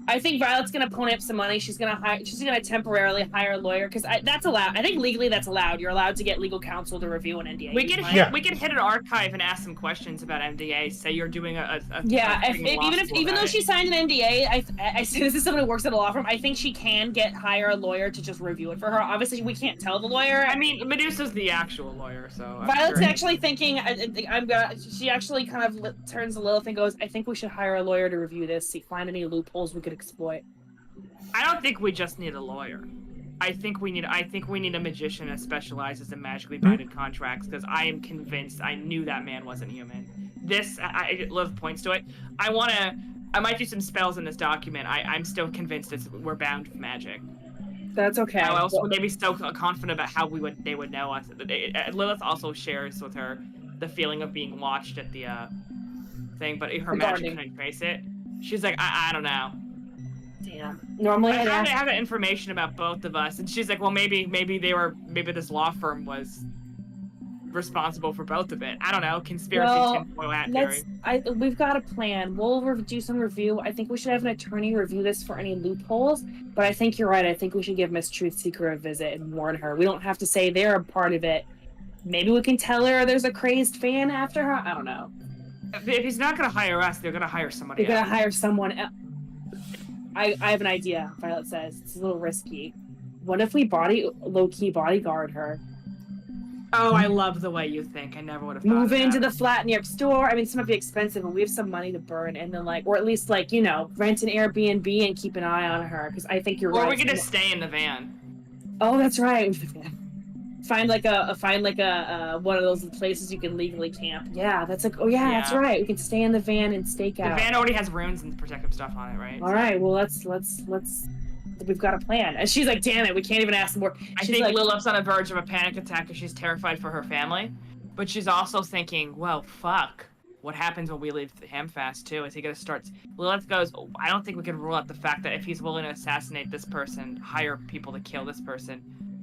I think Violet's gonna pony up some money. She's gonna temporarily hire a lawyer because that's allowed. I think legally that's allowed. You're allowed to get legal counsel to review an NDA. We can hit an archive and ask some questions about NDA. Say you're doing even though she signed an NDA, I say this is someone who works at a law firm. I think she can hire a lawyer to just review it for her. Obviously, we can't tell the lawyer. I mean, Medusa's the actual lawyer, so Violet's actually thinking. She actually kind of turns to Lilith and goes, "I think we should hire a lawyer to review this. See, find any loopholes we could exploit." I don't think we just need a lawyer. I think we need a magician that specializes in magically binded contracts, because I am convinced I knew that man wasn't human. Liv points to it. I might do some spells in this document. I'm still convinced we're bound with magic. That's okay. How else would they be so confident about how they would know us? Lilith also shares with her the feeling of being watched at the thing, but her magic couldn't trace it. She's like, I don't know. Damn. Normally I have that information about both of us, and she's like, well, maybe this law firm was responsible for both of it. I don't know. Conspiracy tinfoil hat theory. We've got a plan. We'll do some review. I think we should have an attorney review this for any loopholes. But I think you're right. I think we should give Miss Truth Seeker a visit and warn her. We don't have to say they're a part of it. Maybe we can tell her there's a crazed fan after her. I don't know. If he's not going to hire us, they're going to hire somebody else. They're going to hire someone else. I have an idea, Violet says. It's a little risky. What if we low-key bodyguard her? Oh, I love the way you think. I never would have thought Move of into that. the flat next door. I mean, it's going to be expensive, and we have some money to burn, and then, or at least, rent an Airbnb and keep an eye on her, because I think you're right. Or we could just stay in the van. Oh, that's right. Find one of those places you can legally camp. Yeah, that's that's right. We can stay in the van and stake out. The van already has runes and protective stuff on it, right? All right. Well, let's. We've got a plan. And she's like, "Damn it, we can't even ask more." I think Lilith's on the verge of a panic attack because she's terrified for her family, but she's also thinking, "Well, fuck. What happens when we leave Hamfast too? Is he gonna start?" Lilith goes, "I don't think we can rule out the fact that if he's willing to assassinate this person, hire people to kill this person.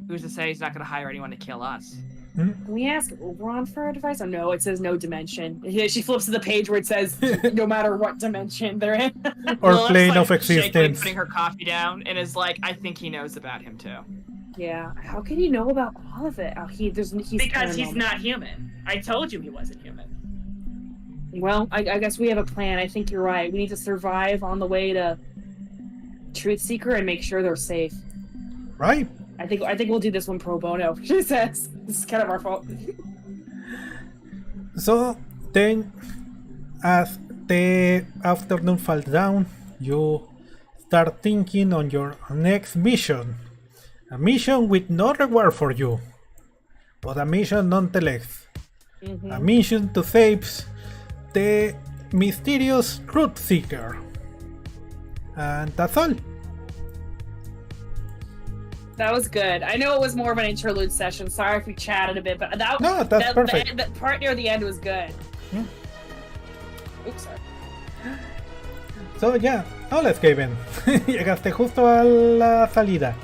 Who's to say he's not going to hire anyone to kill us?" Can we ask Oberon for advice? Oh no, it says no dimension. She flips to the page where it says no matter what dimension they're in. Or plane of existence. Shakily putting her coffee down and is like, I think he knows about him too. Yeah. How can you know about all of it? He's because he's not human. I told you he wasn't human. Well, I guess we have a plan. I think you're right. We need to survive on the way to Truth Seeker and make sure they're safe. Right. I think we'll do this one pro bono. She says this is kind of our fault. So then, as the afternoon falls down, you start thinking on your next mission. A mission with no reward for you, but a mission nonetheless. Mm-hmm. A mission to save the mysterious Truth Seeker. And that's all. That was good. I know it was more of an interlude session. Sorry if we chatted a bit, but that's perfect. The part near the end was good. Yeah. Oops, sorry. So yeah, hola Skaven. Llegaste justo a la salida.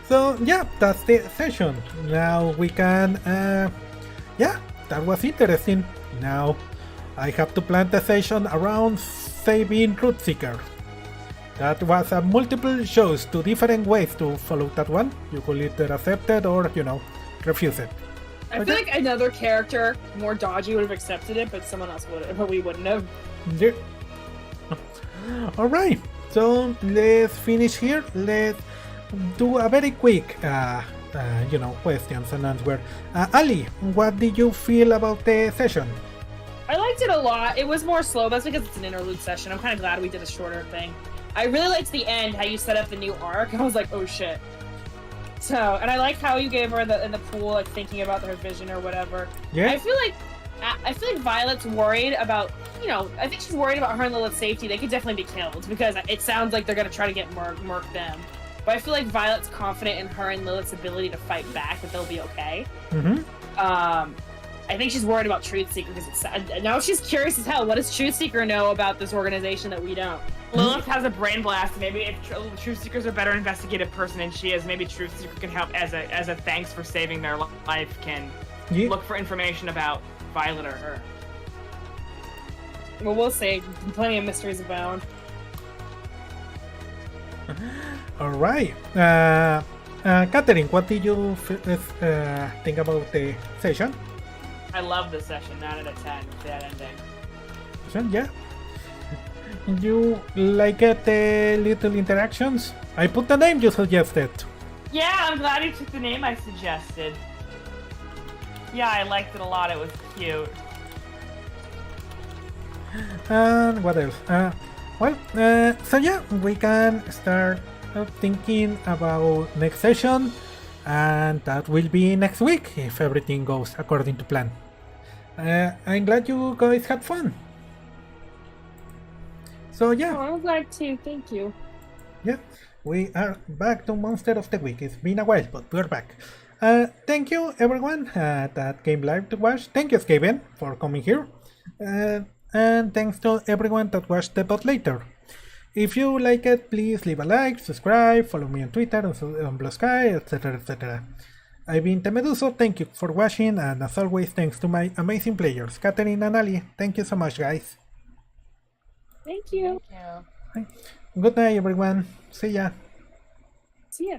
So yeah, that's the session. Now we can, that was interesting. Now I have to plan the session around saving Truth Seeker. That was multiple shows, 2 different ways to follow that one. You could either accept it or, refuse it. I feel like another character, more dodgy, would have accepted it, but someone else would have, but we wouldn't have. Yeah. Alright, so let's finish here. Let's do a very quick, questions and answers. Ali, what did you feel about the session? I liked it a lot. It was more slow. That's because it's an interlude session. I'm kind of glad we did a shorter thing. I really liked the end, how you set up the new arc. I was like, oh shit. So, and I like how you gave her in the pool, like thinking about her vision or whatever. Yeah. I feel like Violet's worried about, I think she's worried about her and Lilith's safety. They could definitely be killed because it sounds like they're gonna try to get murk them. But I feel like Violet's confident in her and Lilith's ability to fight back, that they'll be okay. I think she's worried about Truthseeker because now she's curious as hell. What does Truthseeker know about this organization that we don't? Lilith has a brain blast. Maybe if Truthseeker's a better investigative person than she is, maybe Truthseeker can help as a thanks for saving their life. Can look for information about Violet or her. Well, we'll see. Plenty of mysteries abound. All right. Catherine, what did you think about the session? I love this session. 9 out of 10. That ending. Yeah. You like the little interactions? I put the name you suggested. Yeah, I'm glad you took the name I suggested. Yeah, I liked it a lot. It was cute. And what else? So yeah, we can start thinking about next session, and that will be next week if everything goes according to plan. I'm glad you guys had fun. So yeah. Oh, I'm glad too. Thank you. Yeah, we are back to Monster of the Week. It's been a while, but we're back. Thank you everyone that came live to watch. Thank you, Skaven, for coming here. And thanks to everyone that watched the bot later. If you like it, please leave a like, subscribe, follow me on Twitter, on Blue Sky, etc, etc. I've been Meduso, thank you for watching, and as always, thanks to my amazing players, Catherine and Ali. Thank you so much, guys. Thank you. Thank you. Good night, everyone. See ya. See ya.